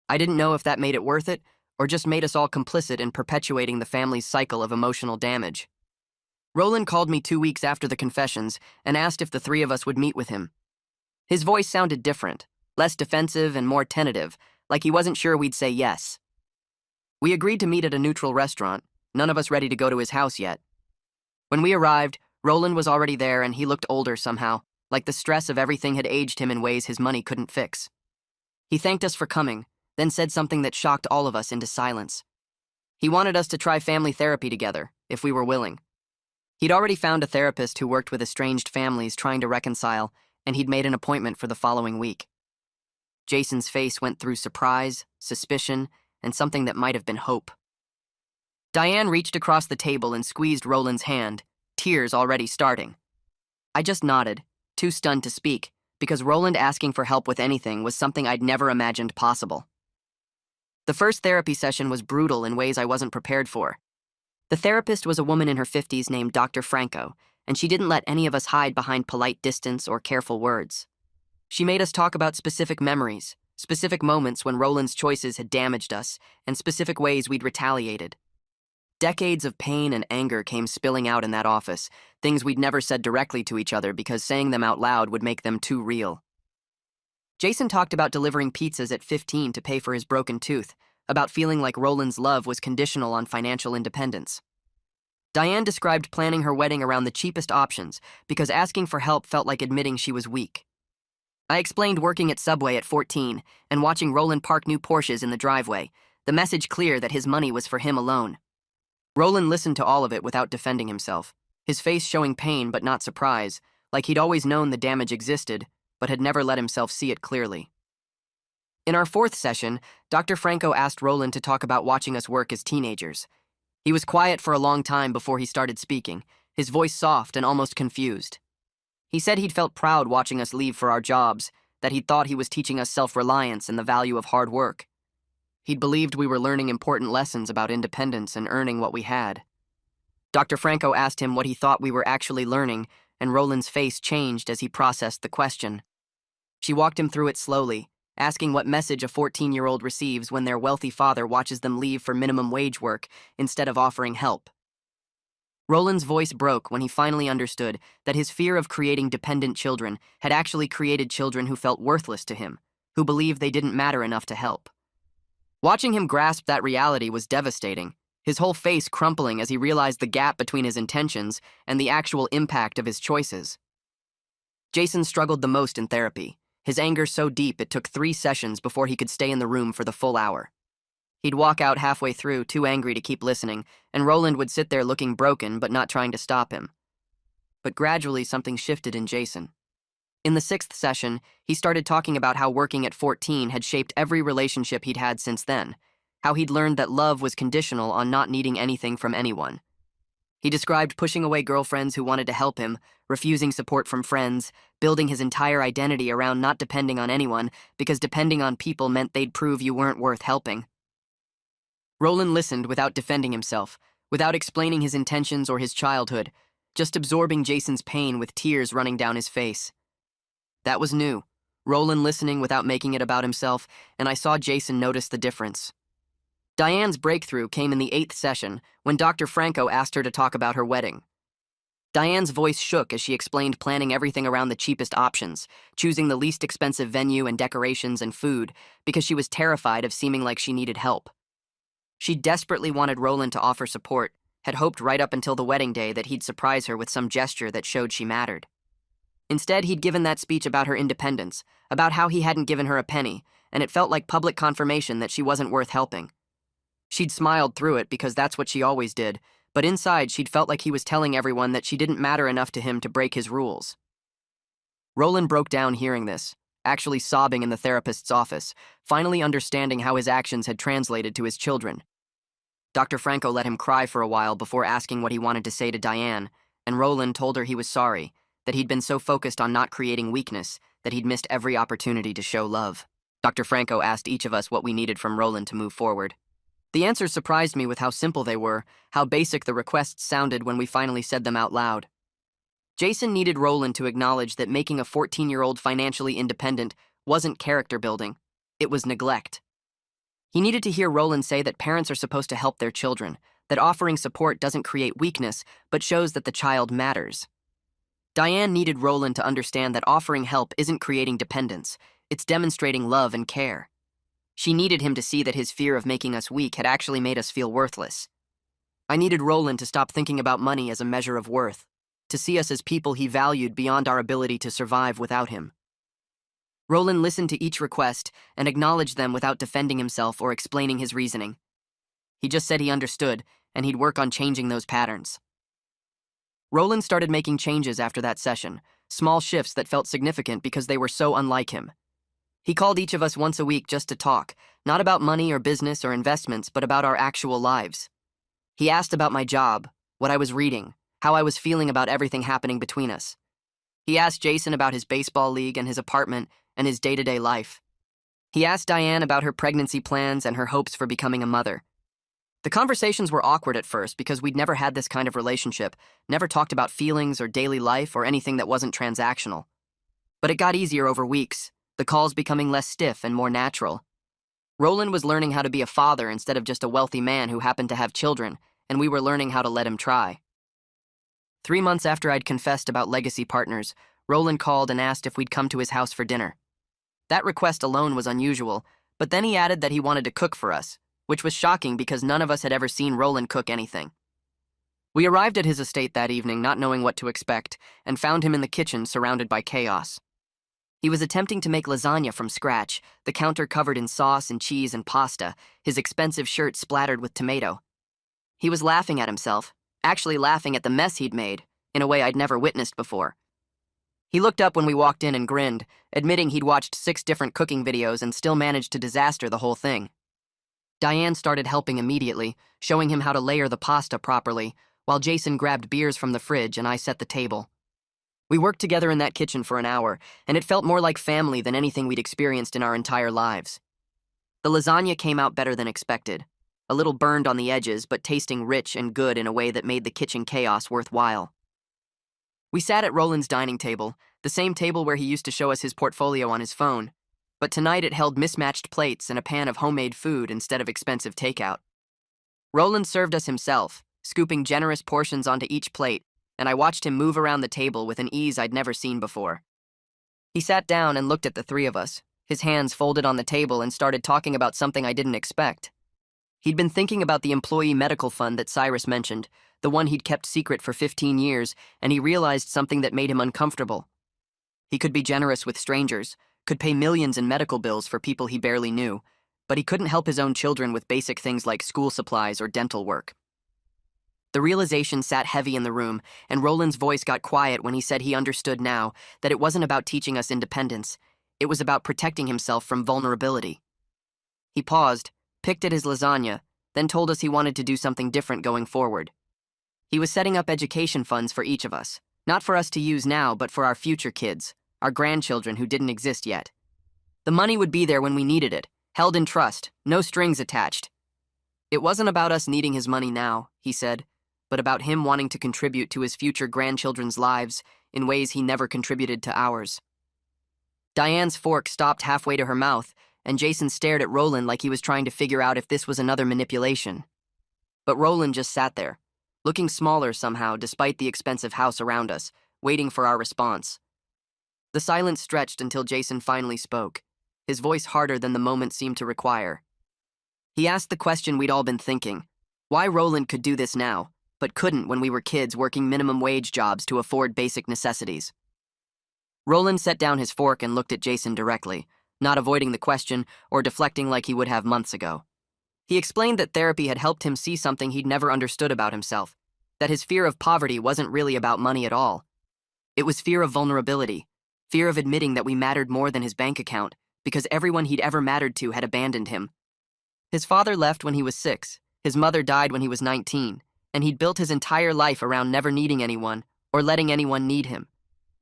I didn't know if that made it worth it, or just made us all complicit in perpetuating the family's cycle of emotional damage. Roland called me 2 weeks after the confessions and asked if the 3 of us would meet with him. His voice sounded different, less defensive and more tentative, like he wasn't sure we'd say yes. We agreed to meet at a neutral restaurant, none of us ready to go to his house yet. When we arrived, Roland was already there and he looked older somehow, like the stress of everything had aged him in ways his money couldn't fix. He thanked us for coming, then said something that shocked all of us into silence. He wanted us to try family therapy together, if we were willing. He'd already found a therapist who worked with estranged families trying to reconcile, and he'd made an appointment for the following week. Jason's face went through surprise, suspicion, and something that might have been hope. Diane reached across the table and squeezed Roland's hand, tears already starting. I just nodded, too stunned to speak, because Roland asking for help with anything was something I'd never imagined possible. The first therapy session was brutal in ways I wasn't prepared for. The therapist was a woman in her 50s named Dr. Franco, and she didn't let any of us hide behind polite distance or careful words. She made us talk about specific memories, specific moments when Roland's choices had damaged us, and specific ways we'd retaliated. Decades of pain and anger came spilling out in that office, things we'd never said directly to each other because saying them out loud would make them too real. Jason talked about delivering pizzas at 15 to pay for his broken tooth, about feeling like Roland's love was conditional on financial independence. Diane described planning her wedding around the cheapest options because asking for help felt like admitting she was weak. I explained working at Subway at 14 and watching Roland park new Porsches in the driveway, the message clear that his money was for him alone. Roland listened to all of it without defending himself, his face showing pain but not surprise, like he'd always known the damage existed, but had never let himself see it clearly. In our fourth session, Dr. Franco asked Roland to talk about watching us work as teenagers. He was quiet for a long time before he started speaking, his voice soft and almost confused. He said he'd felt proud watching us leave for our jobs, that he'd thought he was teaching us self-reliance and the value of hard work. He'd believed we were learning important lessons about independence and earning what we had. Dr. Franco asked him what he thought we were actually learning, and Roland's face changed as he processed the question. She walked him through it slowly, asking what message a 14-year-old receives when their wealthy father watches them leave for minimum wage work instead of offering help. Roland's voice broke when he finally understood that his fear of creating dependent children had actually created children who felt worthless to him, who believed they didn't matter enough to help. Watching him grasp that reality was devastating, his whole face crumpling as he realized the gap between his intentions and the actual impact of his choices. Jason struggled the most in therapy, his anger so deep it took 3 sessions before he could stay in the room for the full hour. He'd walk out halfway through, too angry to keep listening, and Roland would sit there looking broken but not trying to stop him. But gradually something shifted in Jason. In the 6th session, he started talking about how working at 14 had shaped every relationship he'd had since then, how he'd learned that love was conditional on not needing anything from anyone. He described pushing away girlfriends who wanted to help him, refusing support from friends, building his entire identity around not depending on anyone because depending on people meant they'd prove you weren't worth helping. Roland listened without defending himself, without explaining his intentions or his childhood, just absorbing Jason's pain with tears running down his face. That was new, Roland listening without making it about himself, and I saw Jason notice the difference. Diane's breakthrough came in the 8th session when Dr. Franco asked her to talk about her wedding. Diane's voice shook as she explained planning everything around the cheapest options, choosing the least expensive venue and decorations and food, because she was terrified of seeming like she needed help. She desperately wanted Roland to offer support, had hoped right up until the wedding day that he'd surprise her with some gesture that showed she mattered. Instead, he'd given that speech about her independence, about how he hadn't given her a penny, and it felt like public confirmation that she wasn't worth helping. She'd smiled through it because that's what she always did, but inside she'd felt like he was telling everyone that she didn't matter enough to him to break his rules. Roland broke down hearing this, actually sobbing in the therapist's office, finally understanding how his actions had translated to his children. Dr. Franco let him cry for a while before asking what he wanted to say to Diane, and Roland told her he was sorry, that he'd been so focused on not creating weakness that he'd missed every opportunity to show love. Dr. Franco asked each of us what we needed from Roland to move forward. The answers surprised me with how simple they were, how basic the requests sounded when we finally said them out loud. Jason needed Roland to acknowledge that making a 14-year-old financially independent wasn't character building, it was neglect. He needed to hear Roland say that parents are supposed to help their children, that offering support doesn't create weakness, but shows that the child matters. Diane needed Roland to understand that offering help isn't creating dependence, it's demonstrating love and care. She needed him to see that his fear of making us weak had actually made us feel worthless. I needed Roland to stop thinking about money as a measure of worth, to see us as people he valued beyond our ability to survive without him. Roland listened to each request and acknowledged them without defending himself or explaining his reasoning. He just said he understood, and he'd work on changing those patterns. Roland started making changes after that session, small shifts that felt significant because they were so unlike him. He called each of us once a week just to talk, not about money or business or investments, but about our actual lives. He asked about my job, what I was reading, how I was feeling about everything happening between us. He asked Jason about his baseball league and his apartment and his day-to-day life. He asked Diane about her pregnancy plans and her hopes for becoming a mother. The conversations were awkward at first because we'd never had this kind of relationship, never talked about feelings or daily life or anything that wasn't transactional. But it got easier over weeks, the calls becoming less stiff and more natural. Roland was learning how to be a father instead of just a wealthy man who happened to have children, and we were learning how to let him try. 3 months after I'd confessed about legacy partners, Roland called and asked if we'd come to his house for dinner. That request alone was unusual, but then he added that he wanted to cook for us, which was shocking because none of us had ever seen Roland cook anything. We arrived at his estate that evening not knowing what to expect, and found him in the kitchen surrounded by chaos. He was attempting to make lasagna from scratch, the counter covered in sauce and cheese and pasta, his expensive shirt splattered with tomato. He was laughing at himself, actually laughing at the mess he'd made, in a way I'd never witnessed before. He looked up when we walked in and grinned, admitting he'd watched 6 different cooking videos and still managed to disaster the whole thing. Diane started helping immediately, showing him how to layer the pasta properly, while Jason grabbed beers from the fridge and I set the table. We worked together in that kitchen for an hour, and it felt more like family than anything we'd experienced in our entire lives. The lasagna came out better than expected, a little burned on the edges, but tasting rich and good in a way that made the kitchen chaos worthwhile. We sat at Roland's dining table, the same table where he used to show us his portfolio on his phone, but tonight it held mismatched plates and a pan of homemade food instead of expensive takeout. Roland served us himself, scooping generous portions onto each plate, and I watched him move around the table with an ease I'd never seen before. He sat down and looked at the 3 of us, his hands folded on the table, and started talking about something I didn't expect. He'd been thinking about the employee medical fund that Cyrus mentioned, the one he'd kept secret for 15 years, and he realized something that made him uncomfortable. He could be generous with strangers, could pay millions in medical bills for people he barely knew, but he couldn't help his own children with basic things like school supplies or dental work. The realization sat heavy in the room, and Roland's voice got quiet when he said he understood now that it wasn't about teaching us independence, it was about protecting himself from vulnerability. He paused, picked at his lasagna, then told us he wanted to do something different going forward. He was setting up education funds for each of us, not for us to use now, but for our future kids, our grandchildren who didn't exist yet. The money would be there when we needed it, held in trust, no strings attached. It wasn't about us needing his money now, he said, but about him wanting to contribute to his future grandchildren's lives in ways he never contributed to ours. Diane's fork stopped halfway to her mouth, and Jason stared at Roland like he was trying to figure out if this was another manipulation. But Roland just sat there, looking smaller somehow despite the expensive house around us, waiting for our response. The silence stretched until Jason finally spoke, his voice harder than the moment seemed to require. He asked the question we'd all been thinking, why Roland could do this now, but couldn't when we were kids working minimum wage jobs to afford basic necessities. Roland set down his fork and looked at Jason directly, not avoiding the question or deflecting like he would have months ago. He explained that therapy had helped him see something he'd never understood about himself, that his fear of poverty wasn't really about money at all. It was fear of vulnerability, fear of admitting that we mattered more than his bank account, because everyone he'd ever mattered to had abandoned him. His father left when he was 6, his mother died when he was 19, and he'd built his entire life around never needing anyone or letting anyone need him.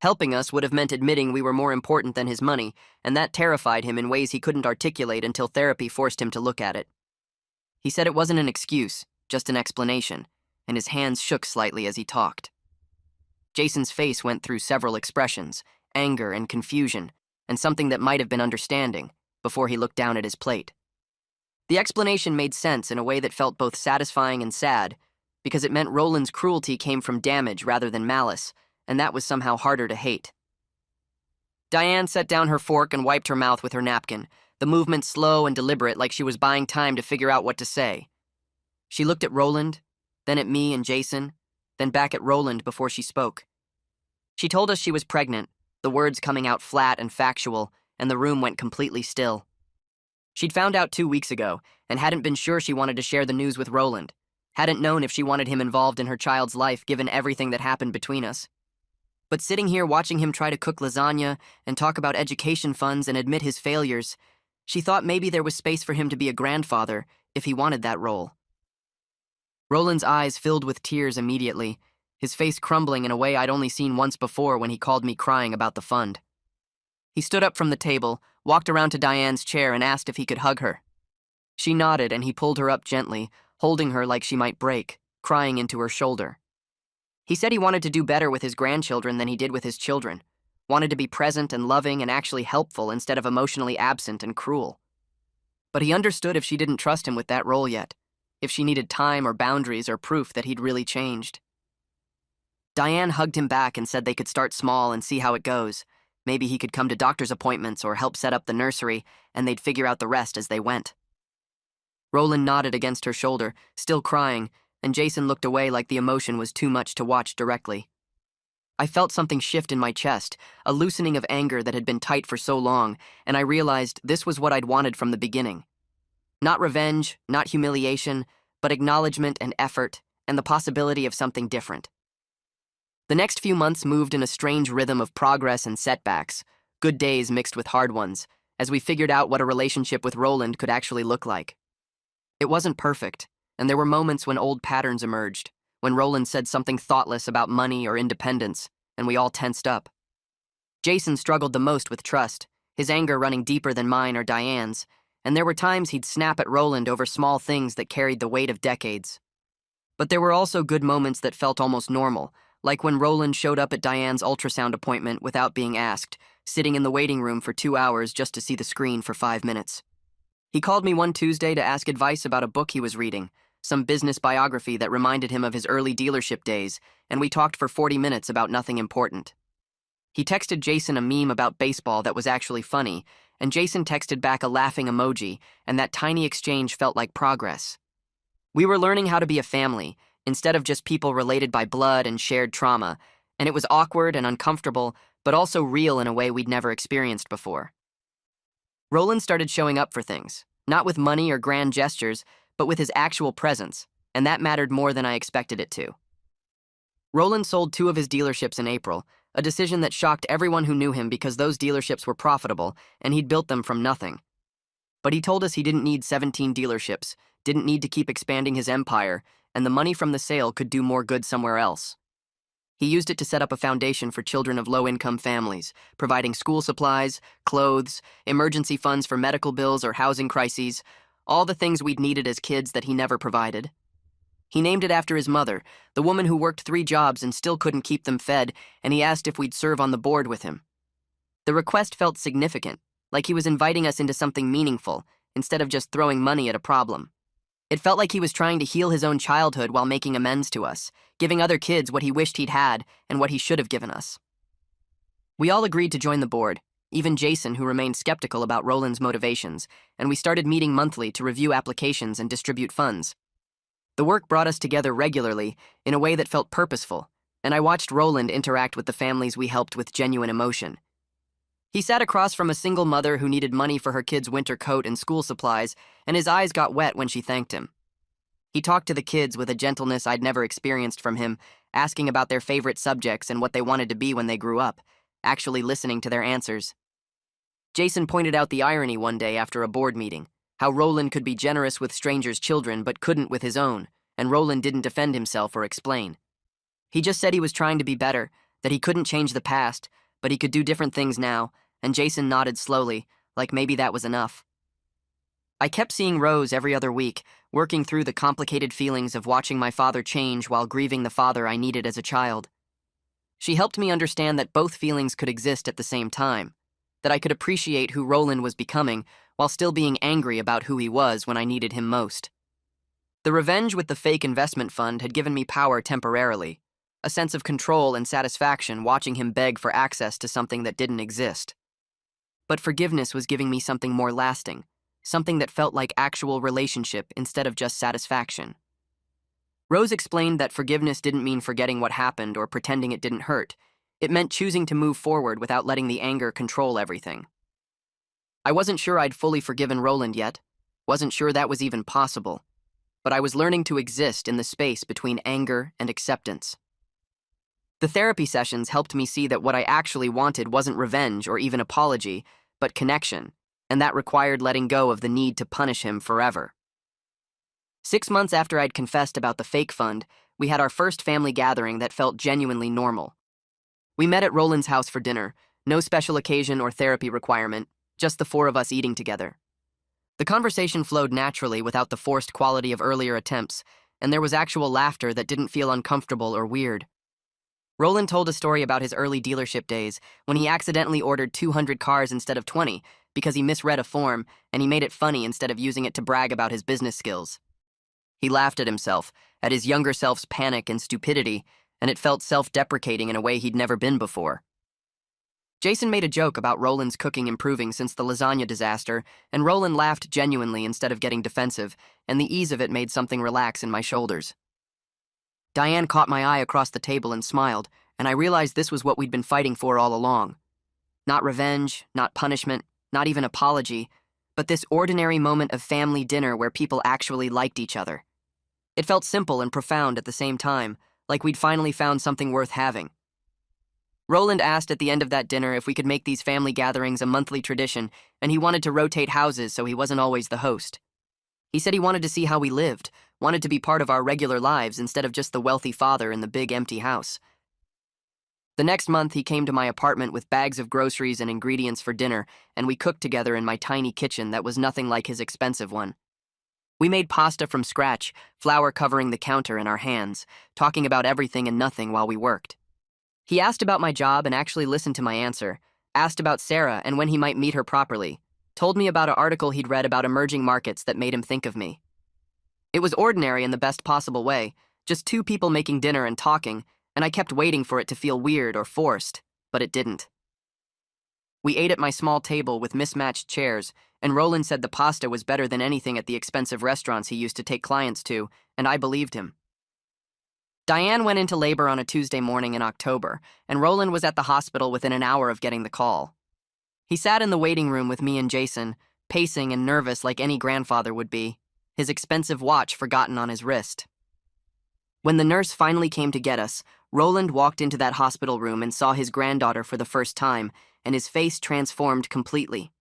Helping us would have meant admitting we were more important than his money, and that terrified him in ways he couldn't articulate until therapy forced him to look at it. He said it wasn't an excuse, just an explanation, and his hands shook slightly as he talked. Jason's face went through several expressions, anger and confusion, and something that might have been understanding, before he looked down at his plate. The explanation made sense in a way that felt both satisfying and sad, because it meant Roland's cruelty came from damage rather than malice, and that was somehow harder to hate. Diane set down her fork and wiped her mouth with her napkin, the movement slow and deliberate like she was buying time to figure out what to say. She looked at Roland, then at me and Jason, then back at Roland before she spoke. She told us she was pregnant, the words coming out flat and factual, and the room went completely still. She'd found out 2 weeks ago and hadn't been sure she wanted to share the news with Roland, hadn't known if she wanted him involved in her child's life given everything that happened between us. But sitting here watching him try to cook lasagna and talk about education funds and admit his failures, she thought maybe there was space for him to be a grandfather if he wanted that role. Roland's eyes filled with tears immediately, his face crumbling in a way I'd only seen once before when he called me crying about the fund. He stood up from the table, walked around to Diane's chair and asked if he could hug her. She nodded and he pulled her up gently, holding her like she might break, crying into her shoulder. He said he wanted to do better with his grandchildren than he did with his children, wanted to be present and loving and actually helpful instead of emotionally absent and cruel. But he understood if she didn't trust him with that role yet, if she needed time or boundaries or proof that he'd really changed. Diane hugged him back and said they could start small and see how it goes. Maybe he could come to doctor's appointments or help set up the nursery, and they'd figure out the rest as they went. Roland nodded against her shoulder, still crying, and Jason looked away like the emotion was too much to watch directly. I felt something shift in my chest, a loosening of anger that had been tight for so long, and I realized this was what I'd wanted from the beginning. Not revenge, not humiliation, but acknowledgement and effort, and the possibility of something different. The next few months moved in a strange rhythm of progress and setbacks, good days mixed with hard ones, as we figured out what a relationship with Roland could actually look like. It wasn't perfect, and there were moments when old patterns emerged, when Roland said something thoughtless about money or independence, and we all tensed up. Jason struggled the most with trust, his anger running deeper than mine or Diane's, and there were times he'd snap at Roland over small things that carried the weight of decades. But there were also good moments that felt almost normal, like when Roland showed up at Diane's ultrasound appointment without being asked, sitting in the waiting room for 2 hours just to see the screen for 5 minutes. He called me one Tuesday to ask advice about a book he was reading, some business biography that reminded him of his early dealership days, and we talked for 40 minutes about nothing important. He texted Jason a meme about baseball that was actually funny, and Jason texted back a laughing emoji, and that tiny exchange felt like progress. We were learning how to be a family, instead of just people related by blood and shared trauma, and it was awkward and uncomfortable, but also real in a way we'd never experienced before. Roland started showing up for things, not with money or grand gestures, but with his actual presence, and that mattered more than I expected it to. Roland sold 2 of his dealerships in April, a decision that shocked everyone who knew him because those dealerships were profitable, and he'd built them from nothing. But he told us he didn't need 17 dealerships, didn't need to keep expanding his empire, and the money from the sale could do more good somewhere else. He used it to set up a foundation for children of low-income families, providing school supplies, clothes, emergency funds for medical bills or housing crises, all the things we'd needed as kids that he never provided. He named it after his mother, the woman who worked 3 jobs and still couldn't keep them fed, and he asked if we'd serve on the board with him. The request felt significant, like he was inviting us into something meaningful, instead of just throwing money at a problem. It felt like he was trying to heal his own childhood while making amends to us, giving other kids what he wished he'd had and what he should have given us. We all agreed to join the board, even Jason, who remained skeptical about Roland's motivations, and we started meeting monthly to review applications and distribute funds. The work brought us together regularly in a way that felt purposeful, and I watched Roland interact with the families we helped with genuine emotion. He sat across from a single mother who needed money for her kid's winter coat and school supplies, and his eyes got wet when she thanked him. He talked to the kids with a gentleness I'd never experienced from him, asking about their favorite subjects and what they wanted to be when they grew up, actually listening to their answers. Jason pointed out the irony one day after a board meeting, how Roland could be generous with strangers' children but couldn't with his own, and Roland didn't defend himself or explain. He just said he was trying to be better, that he couldn't change the past, but he could do different things now, and Jason nodded slowly, like maybe that was enough. I kept seeing Rose every other week, working through the complicated feelings of watching my father change while grieving the father I needed as a child. She helped me understand that both feelings could exist at the same time, that I could appreciate who Roland was becoming while still being angry about who he was when I needed him most. The revenge with the fake investment fund had given me power temporarily, a sense of control and satisfaction watching him beg for access to something that didn't exist. but forgiveness was giving me something more lasting, something that felt like actual relationship instead of just satisfaction. Rose explained that forgiveness didn't mean forgetting what happened or pretending it didn't hurt. It meant choosing to move forward without letting the anger control everything. I wasn't sure I'd fully forgiven Roland yet, wasn't sure that was even possible, but I was learning to exist in the space between anger and acceptance. The therapy sessions helped me see that what I actually wanted wasn't revenge or even apology, but connection, and that required letting go of the need to punish him forever. 6 months after I'd confessed about the fake fund, we had our first family gathering that felt genuinely normal. We met at Roland's house for dinner, no special occasion or therapy requirement, just the four of us eating together. The conversation flowed naturally without the forced quality of earlier attempts, and there was actual laughter that didn't feel uncomfortable or weird. Roland told a story about his early dealership days when he accidentally ordered 200 cars instead of 20 because he misread a form and he made it funny instead of using it to brag about his business skills. He laughed at himself, at his younger self's panic and stupidity, and it felt self-deprecating in a way he'd never been before. Jason made a joke about Roland's cooking improving since the lasagna disaster, and Roland laughed genuinely instead of getting defensive, and the ease of it made something relax in my shoulders. Diane caught my eye across the table and smiled, and I realized this was what we'd been fighting for all along. Not revenge, not punishment, not even apology, but this ordinary moment of family dinner where people actually liked each other. It felt simple and profound at the same time, like we'd finally found something worth having. Roland asked at the end of that dinner if we could make these family gatherings a monthly tradition, and he wanted to rotate houses so he wasn't always the host. He said he wanted to see how we lived, wanted to be part of our regular lives instead of just the wealthy father in the big empty house. The next month, he came to my apartment with bags of groceries and ingredients for dinner, and we cooked together in my tiny kitchen that was nothing like his expensive one. We made pasta from scratch, flour covering the counter in our hands, talking about everything and nothing while we worked. He asked about my job and actually listened to my answer, asked about Sarah and when he might meet her properly, told me about an article he'd read about emerging markets that made him think of me. It was ordinary in the best possible way, just two people making dinner and talking, and I kept waiting for it to feel weird or forced, but it didn't. We ate at my small table with mismatched chairs, and Roland said the pasta was better than anything at the expensive restaurants he used to take clients to, and I believed him. Diane went into labor on a Tuesday morning in October, and Roland was at the hospital within an hour of getting the call. He sat in the waiting room with me and Jason, pacing and nervous like any grandfather would be, his expensive watch forgotten on his wrist. When the nurse finally came to get us, Roland walked into that hospital room and saw his granddaughter for the first time, and his face transformed completely.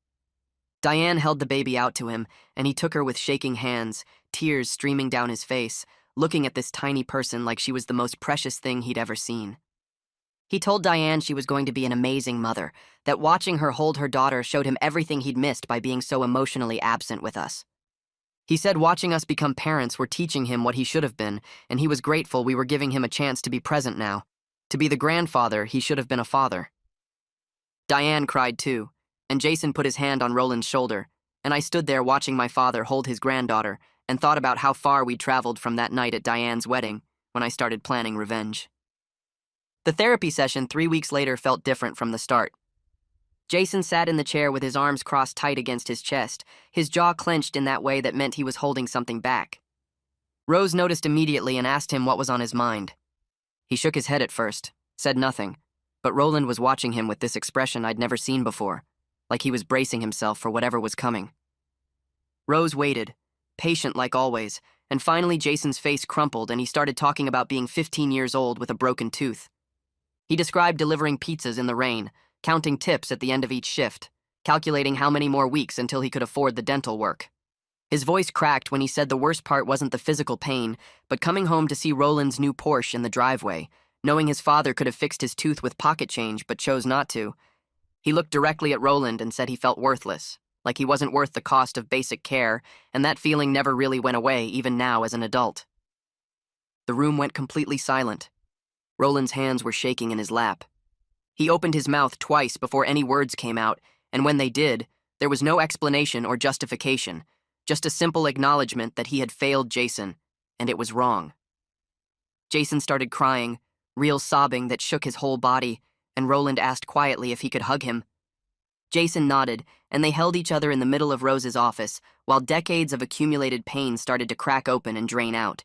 Diane held the baby out to him, and he took her with shaking hands, tears streaming down his face, looking at this tiny person like she was the most precious thing he'd ever seen. He told Diane she was going to be an amazing mother, that watching her hold her daughter showed him everything he'd missed by being so emotionally absent with us. He said watching us become parents were teaching him what he should have been, and he was grateful we were giving him a chance to be present now, to be the grandfather he should have been a father. Diane cried too, and Jason put his hand on Roland's shoulder, and I stood there watching my father hold his granddaughter and thought about how far we'd traveled from that night at Diane's wedding when I started planning revenge. The therapy session 3 weeks later felt different from the start. Jason sat in the chair with his arms crossed tight against his chest, his jaw clenched in that way that meant he was holding something back. Rose noticed immediately and asked him what was on his mind. He shook his head at first, said nothing, but Roland was watching him with this expression I'd never seen before, like he was bracing himself for whatever was coming. Rose waited, patient like always, and finally Jason's face crumpled and he started talking about being 15 years old with a broken tooth. He described delivering pizzas in the rain, counting tips at the end of each shift, calculating how many more weeks until he could afford the dental work. His voice cracked when he said the worst part wasn't the physical pain, but coming home to see Roland's new Porsche in the driveway, knowing his father could have fixed his tooth with pocket change but chose not to. He looked directly at Roland and said he felt worthless, like he wasn't worth the cost of basic care, and that feeling never really went away, even now as an adult. The room went completely silent. Roland's hands were shaking in his lap. He opened his mouth twice before any words came out, and when they did, there was no explanation or justification, just a simple acknowledgement that he had failed Jason, and it was wrong. Jason started crying, real sobbing that shook his whole body, and Roland asked quietly if he could hug him. Jason nodded, and they held each other in the middle of Rose's office, while decades of accumulated pain started to crack open and drain out.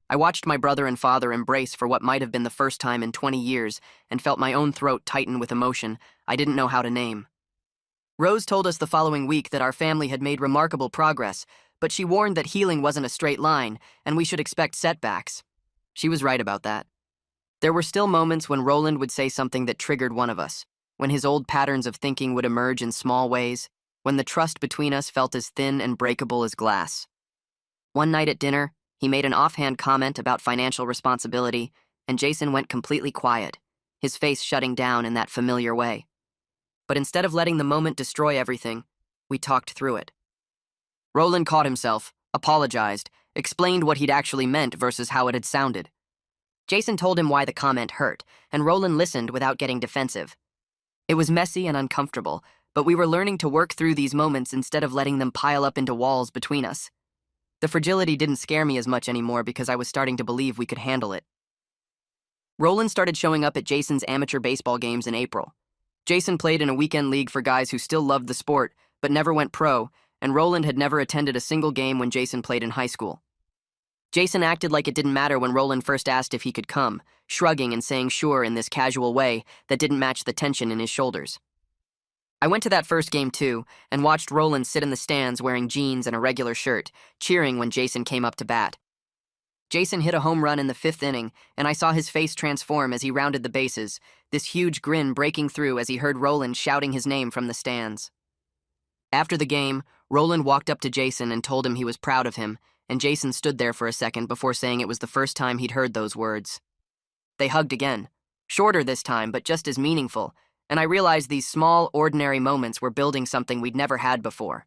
I watched my brother and father embrace for what might have been the first time in 20 years and felt my own throat tighten with emotion I didn't know how to name. Rose told us the following week that our family had made remarkable progress, but she warned that healing wasn't a straight line and we should expect setbacks. She was right about that. There were still moments when Roland would say something that triggered one of us, when his old patterns of thinking would emerge in small ways, when the trust between us felt as thin and breakable as glass. One night at dinner, he made an offhand comment about financial responsibility, and Jason went completely quiet, his face shutting down in that familiar way. But instead of letting the moment destroy everything, we talked through it. Roland caught himself, apologized, explained what he'd actually meant versus how it had sounded. Jason told him why the comment hurt, and Roland listened without getting defensive. It was messy and uncomfortable, but we were learning to work through these moments instead of letting them pile up into walls between us. The fragility didn't scare me as much anymore because I was starting to believe we could handle it. Roland started showing up at Jason's amateur baseball games in April. Jason played in a weekend league for guys who still loved the sport, but never went pro, and Roland had never attended a single game when Jason played in high school. Jason acted like it didn't matter when Roland first asked if he could come, shrugging and saying sure in this casual way that didn't match the tension in his shoulders. I went to that first game too, and watched Roland sit in the stands wearing jeans and a regular shirt, cheering when Jason came up to bat. Jason hit a home run in the 5th inning, and I saw his face transform as he rounded the bases, this huge grin breaking through as he heard Roland shouting his name from the stands. After the game, Roland walked up to Jason and told him he was proud of him, and Jason stood there for a second before saying it was the first time he'd heard those words. They hugged again, shorter this time, but just as meaningful, and I realized these small, ordinary moments were building something we'd never had before.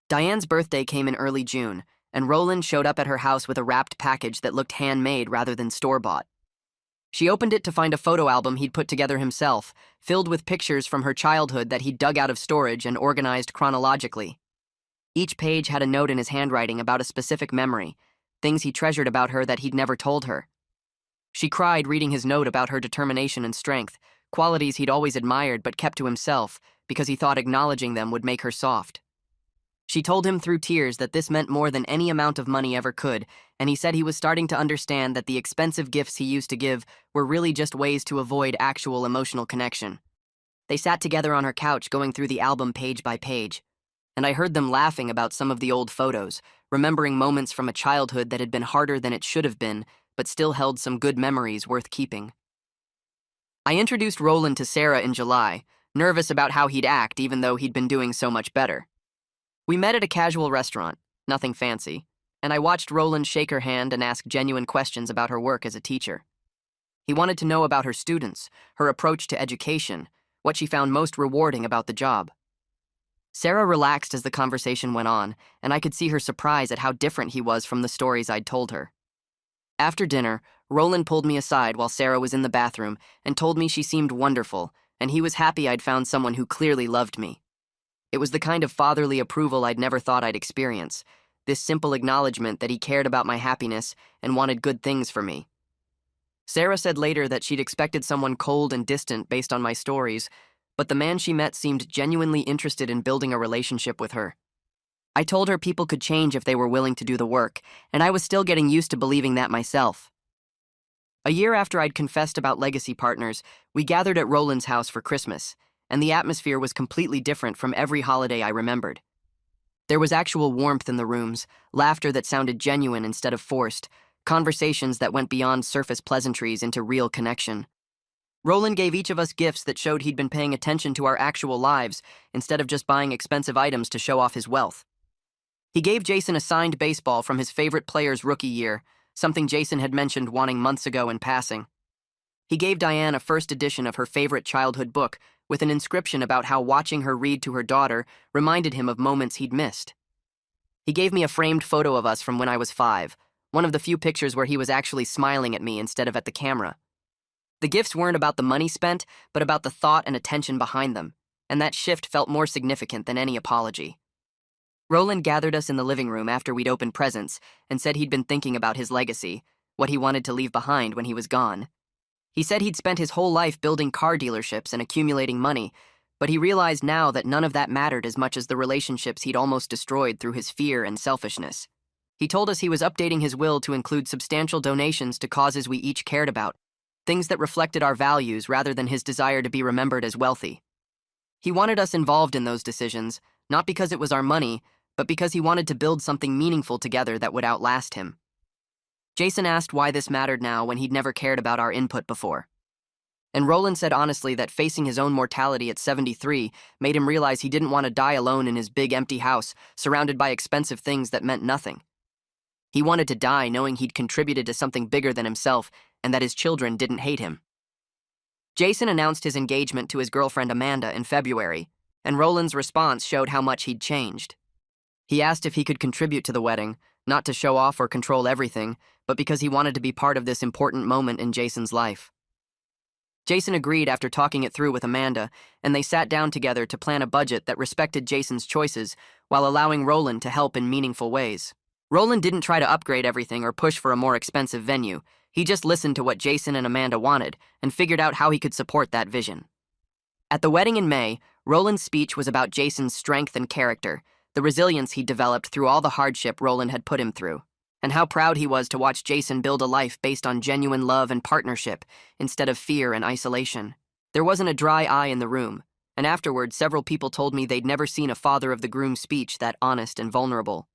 Diane's birthday came in early June, and Roland showed up at her house with a wrapped package that looked handmade rather than store-bought. She opened it to find a photo album he'd put together himself, filled with pictures from her childhood that he'd dug out of storage and organized chronologically. Each page had a note in his handwriting about a specific memory, things he treasured about her that he'd never told her. She cried reading his note about her determination and strength, qualities he'd always admired but kept to himself because he thought acknowledging them would make her soft. She told him through tears that this meant more than any amount of money ever could, and he said he was starting to understand that the expensive gifts he used to give were really just ways to avoid actual emotional connection. They sat together on her couch going through the album page by page, and I heard them laughing about some of the old photos, remembering moments from a childhood that had been harder than it should have been, but still held some good memories worth keeping. I introduced Roland to Sarah in July, nervous about how he'd act even though he'd been doing so much better. We met at a casual restaurant, nothing fancy, and I watched Roland shake her hand and ask genuine questions about her work as a teacher. He wanted to know about her students, her approach to education, what she found most rewarding about the job. Sarah relaxed as the conversation went on, and I could see her surprise at how different he was from the stories I'd told her. After dinner, Roland pulled me aside while Sarah was in the bathroom and told me she seemed wonderful, and he was happy I'd found someone who clearly loved me. It was the kind of fatherly approval I'd never thought I'd experience, this simple acknowledgement that he cared about my happiness and wanted good things for me. Sarah said later that she'd expected someone cold and distant based on my stories, but the man she met seemed genuinely interested in building a relationship with her. I told her people could change if they were willing to do the work, and I was still getting used to believing that myself. A year after I'd confessed about legacy partners, we gathered at Roland's house for Christmas, and the atmosphere was completely different from every holiday I remembered. There was actual warmth in the rooms, laughter that sounded genuine instead of forced, conversations that went beyond surface pleasantries into real connection. Roland gave each of us gifts that showed he'd been paying attention to our actual lives instead of just buying expensive items to show off his wealth. He gave Jason a signed baseball from his favorite player's rookie year, something Jason had mentioned wanting months ago in passing. He gave Diane a first edition of her favorite childhood book with an inscription about how watching her read to her daughter reminded him of moments he'd missed. He gave me a framed photo of us from when I was 5, one of the few pictures where he was actually smiling at me instead of at the camera. The gifts weren't about the money spent, but about the thought and attention behind them, and that shift felt more significant than any apology. Roland gathered us in the living room after we'd opened presents and said he'd been thinking about his legacy, what he wanted to leave behind when he was gone. He said he'd spent his whole life building car dealerships and accumulating money, But he realized now that none of that mattered as much as the relationships he'd almost destroyed through his fear and selfishness. He told us he was updating his will to include substantial donations to causes we each cared about, things that reflected our values rather than his desire to be remembered as wealthy. He wanted us involved in those decisions, not because it was our money, but because he wanted to build something meaningful together that would outlast him. Jason asked why this mattered now when he'd never cared about our input before. And Roland said honestly that facing his own mortality at 73 made him realize he didn't want to die alone in his big empty house, surrounded by expensive things that meant nothing. He wanted to die knowing he'd contributed to something bigger than himself and that his children didn't hate him. Jason announced his engagement to his girlfriend Amanda in February, and Roland's response showed how much he'd changed. He asked if he could contribute to the wedding, not to show off or control everything, but because he wanted to be part of this important moment in Jason's life. Jason agreed after talking it through with Amanda, and they sat down together to plan a budget that respected Jason's choices while allowing Roland to help in meaningful ways. Roland didn't try to upgrade everything or push for a more expensive venue. He just listened to what Jason and Amanda wanted and figured out how he could support that vision. At the wedding in May, Roland's speech was about Jason's strength and character, the resilience he'd developed through all the hardship Roland had put him through, and how proud he was to watch Jason build a life based on genuine love and partnership instead of fear and isolation. There wasn't a dry eye in the room, and afterward several people told me they'd never seen a father of the groom speech that honest and vulnerable.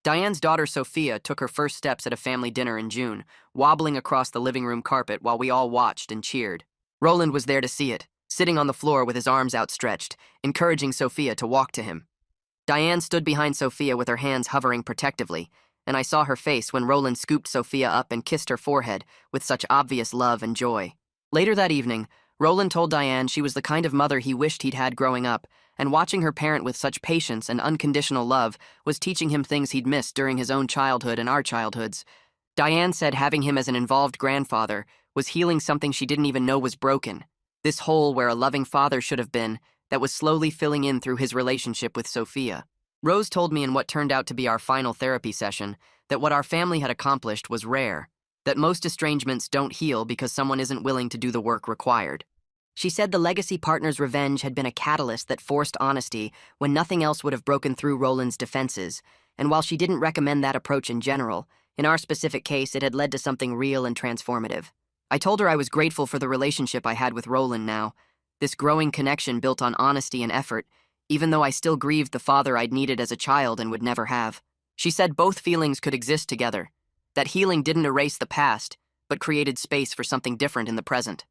Diane's daughter Sophia took her first steps at a family dinner in June, wobbling across the living room carpet while we all watched and cheered. Roland was there to see it, sitting on the floor with his arms outstretched, encouraging Sophia to walk to him. Diane stood behind Sophia with her hands hovering protectively, and I saw her face when Roland scooped Sophia up and kissed her forehead with such obvious love and joy. Later that evening, Roland told Diane she was the kind of mother he wished he'd had growing up, and watching her parent with such patience and unconditional love was teaching him things he'd missed during his own childhood and our childhoods. Diane said having him as an involved grandfather was healing something she didn't even know was broken, this hole where a loving father should have been, that was slowly filling in through his relationship with Sophia. Rose told me in what turned out to be our final therapy session that what our family had accomplished was rare, that most estrangements don't heal because someone isn't willing to do the work required. She said the legacy partner's revenge had been a catalyst that forced honesty when nothing else would have broken through Roland's defenses, and while she didn't recommend that approach in general, in our specific case it had led to something real and transformative. I told her I was grateful for the relationship I had with Roland now, this growing connection built on honesty and effort, even though I still grieved the father I'd needed as a child and would never have. She said both feelings could exist together, that healing didn't erase the past, but created space for something different in the present.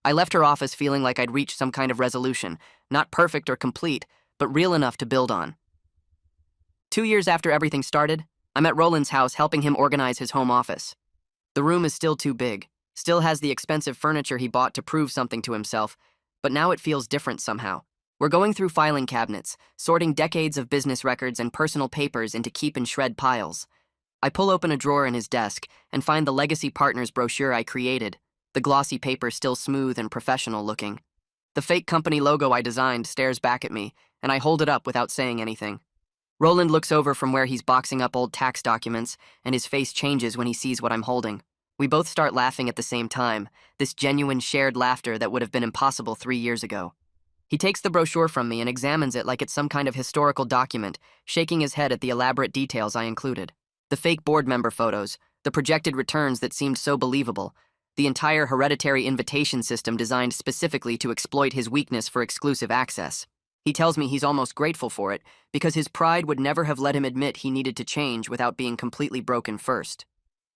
I left her office feeling like I'd reached some kind of resolution, not perfect or complete, but real enough to build on. 2 years after everything started, I'm at Roland's house helping him organize his home office. The room is still too big, still has the expensive furniture he bought to prove something to himself, but now it feels different somehow. We're going through filing cabinets, sorting decades of business records and personal papers into keep and shred piles. I pull open a drawer in his desk and find the Legacy Partners brochure I created, the glossy paper still smooth and professional looking. The fake company logo I designed stares back at me, and I hold it up without saying anything. Roland looks over from where he's boxing up old tax documents, and his face changes when he sees what I'm holding. We both start laughing at the same time, this genuine shared laughter that would have been impossible 3 years ago. He takes the brochure from me and examines it like it's some kind of historical document, shaking his head at the elaborate details I included. The fake board member photos, the projected returns that seemed so believable, the entire hereditary invitation system designed specifically to exploit his weakness for exclusive access. He tells me he's almost grateful for it because his pride would never have let him admit he needed to change without being completely broken first.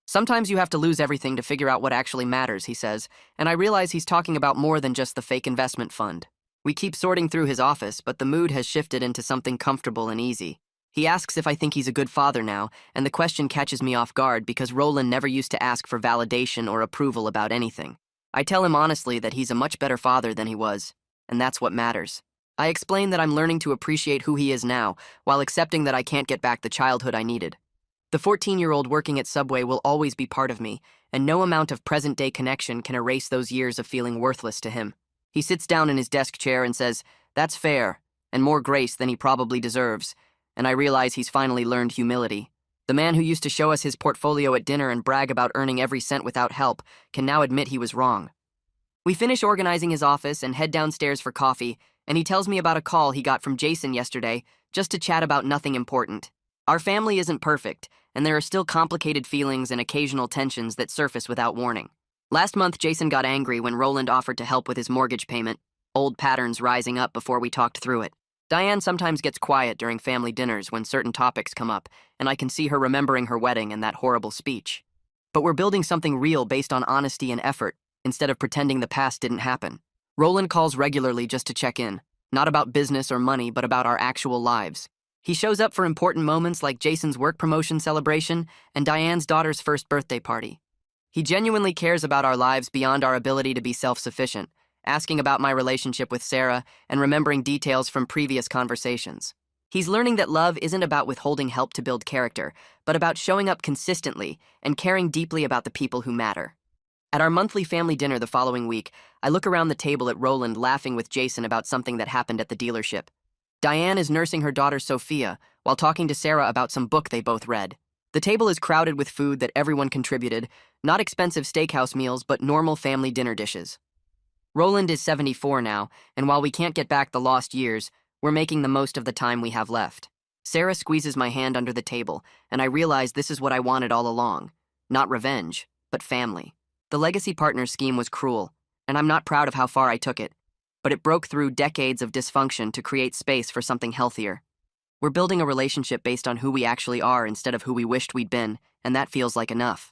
Sometimes you have to lose everything to figure out what actually matters, he says, and I realize he's talking about more than just the fake investment fund. We keep sorting through his office, but the mood has shifted into something comfortable and easy. He asks if I think he's a good father now, and the question catches me off guard because Roland never used to ask for validation or approval about anything. I tell him honestly that he's a much better father than he was, and that's what matters. I explain that I'm learning to appreciate who he is now, while accepting that I can't get back the childhood I needed. The 14-year-old working at Subway will always be part of me, and no amount of present-day connection can erase those years of feeling worthless to him. He sits down in his desk chair and says, "That's fair, and more grace than he probably deserves," and I realize he's finally learned humility. The man who used to show us his portfolio at dinner and brag about earning every cent without help can now admit he was wrong. We finish organizing his office and head downstairs for coffee, and he tells me about a call he got from Jason yesterday just to chat about nothing important. Our family isn't perfect, and there are still complicated feelings and occasional tensions that surface without warning. Last month, Jason got angry when Roland offered to help with his mortgage payment, old patterns rising up before we talked through it. Diane sometimes gets quiet during family dinners when certain topics come up, and I can see her remembering her wedding and that horrible speech. But we're building something real based on honesty and effort, instead of pretending the past didn't happen. Roland calls regularly just to check in, not about business or money, but about our actual lives. He shows up for important moments like Jason's work promotion celebration and Diane's daughter's first birthday party. He genuinely cares about our lives beyond our ability to be self-sufficient, asking about my relationship with Sarah and remembering details from previous conversations. He's learning that love isn't about withholding help to build character, but about showing up consistently and caring deeply about the people who matter. At our monthly family dinner the following week, I look around the table at Roland laughing with Jason about something that happened at the dealership. Diane is nursing her daughter Sophia while talking to Sarah about some book they both read. The table is crowded with food that everyone contributed, not expensive steakhouse meals, but normal family dinner dishes. Roland is 74 now, and while we can't get back the lost years, we're making the most of the time we have left. Sarah squeezes my hand under the table, and I realize this is what I wanted all along. Not revenge, but family. The Legacy Partners scheme was cruel, and I'm not proud of how far I took it, but it broke through decades of dysfunction to create space for something healthier. We're building a relationship based on who we actually are instead of who we wished we'd been, and that feels like enough.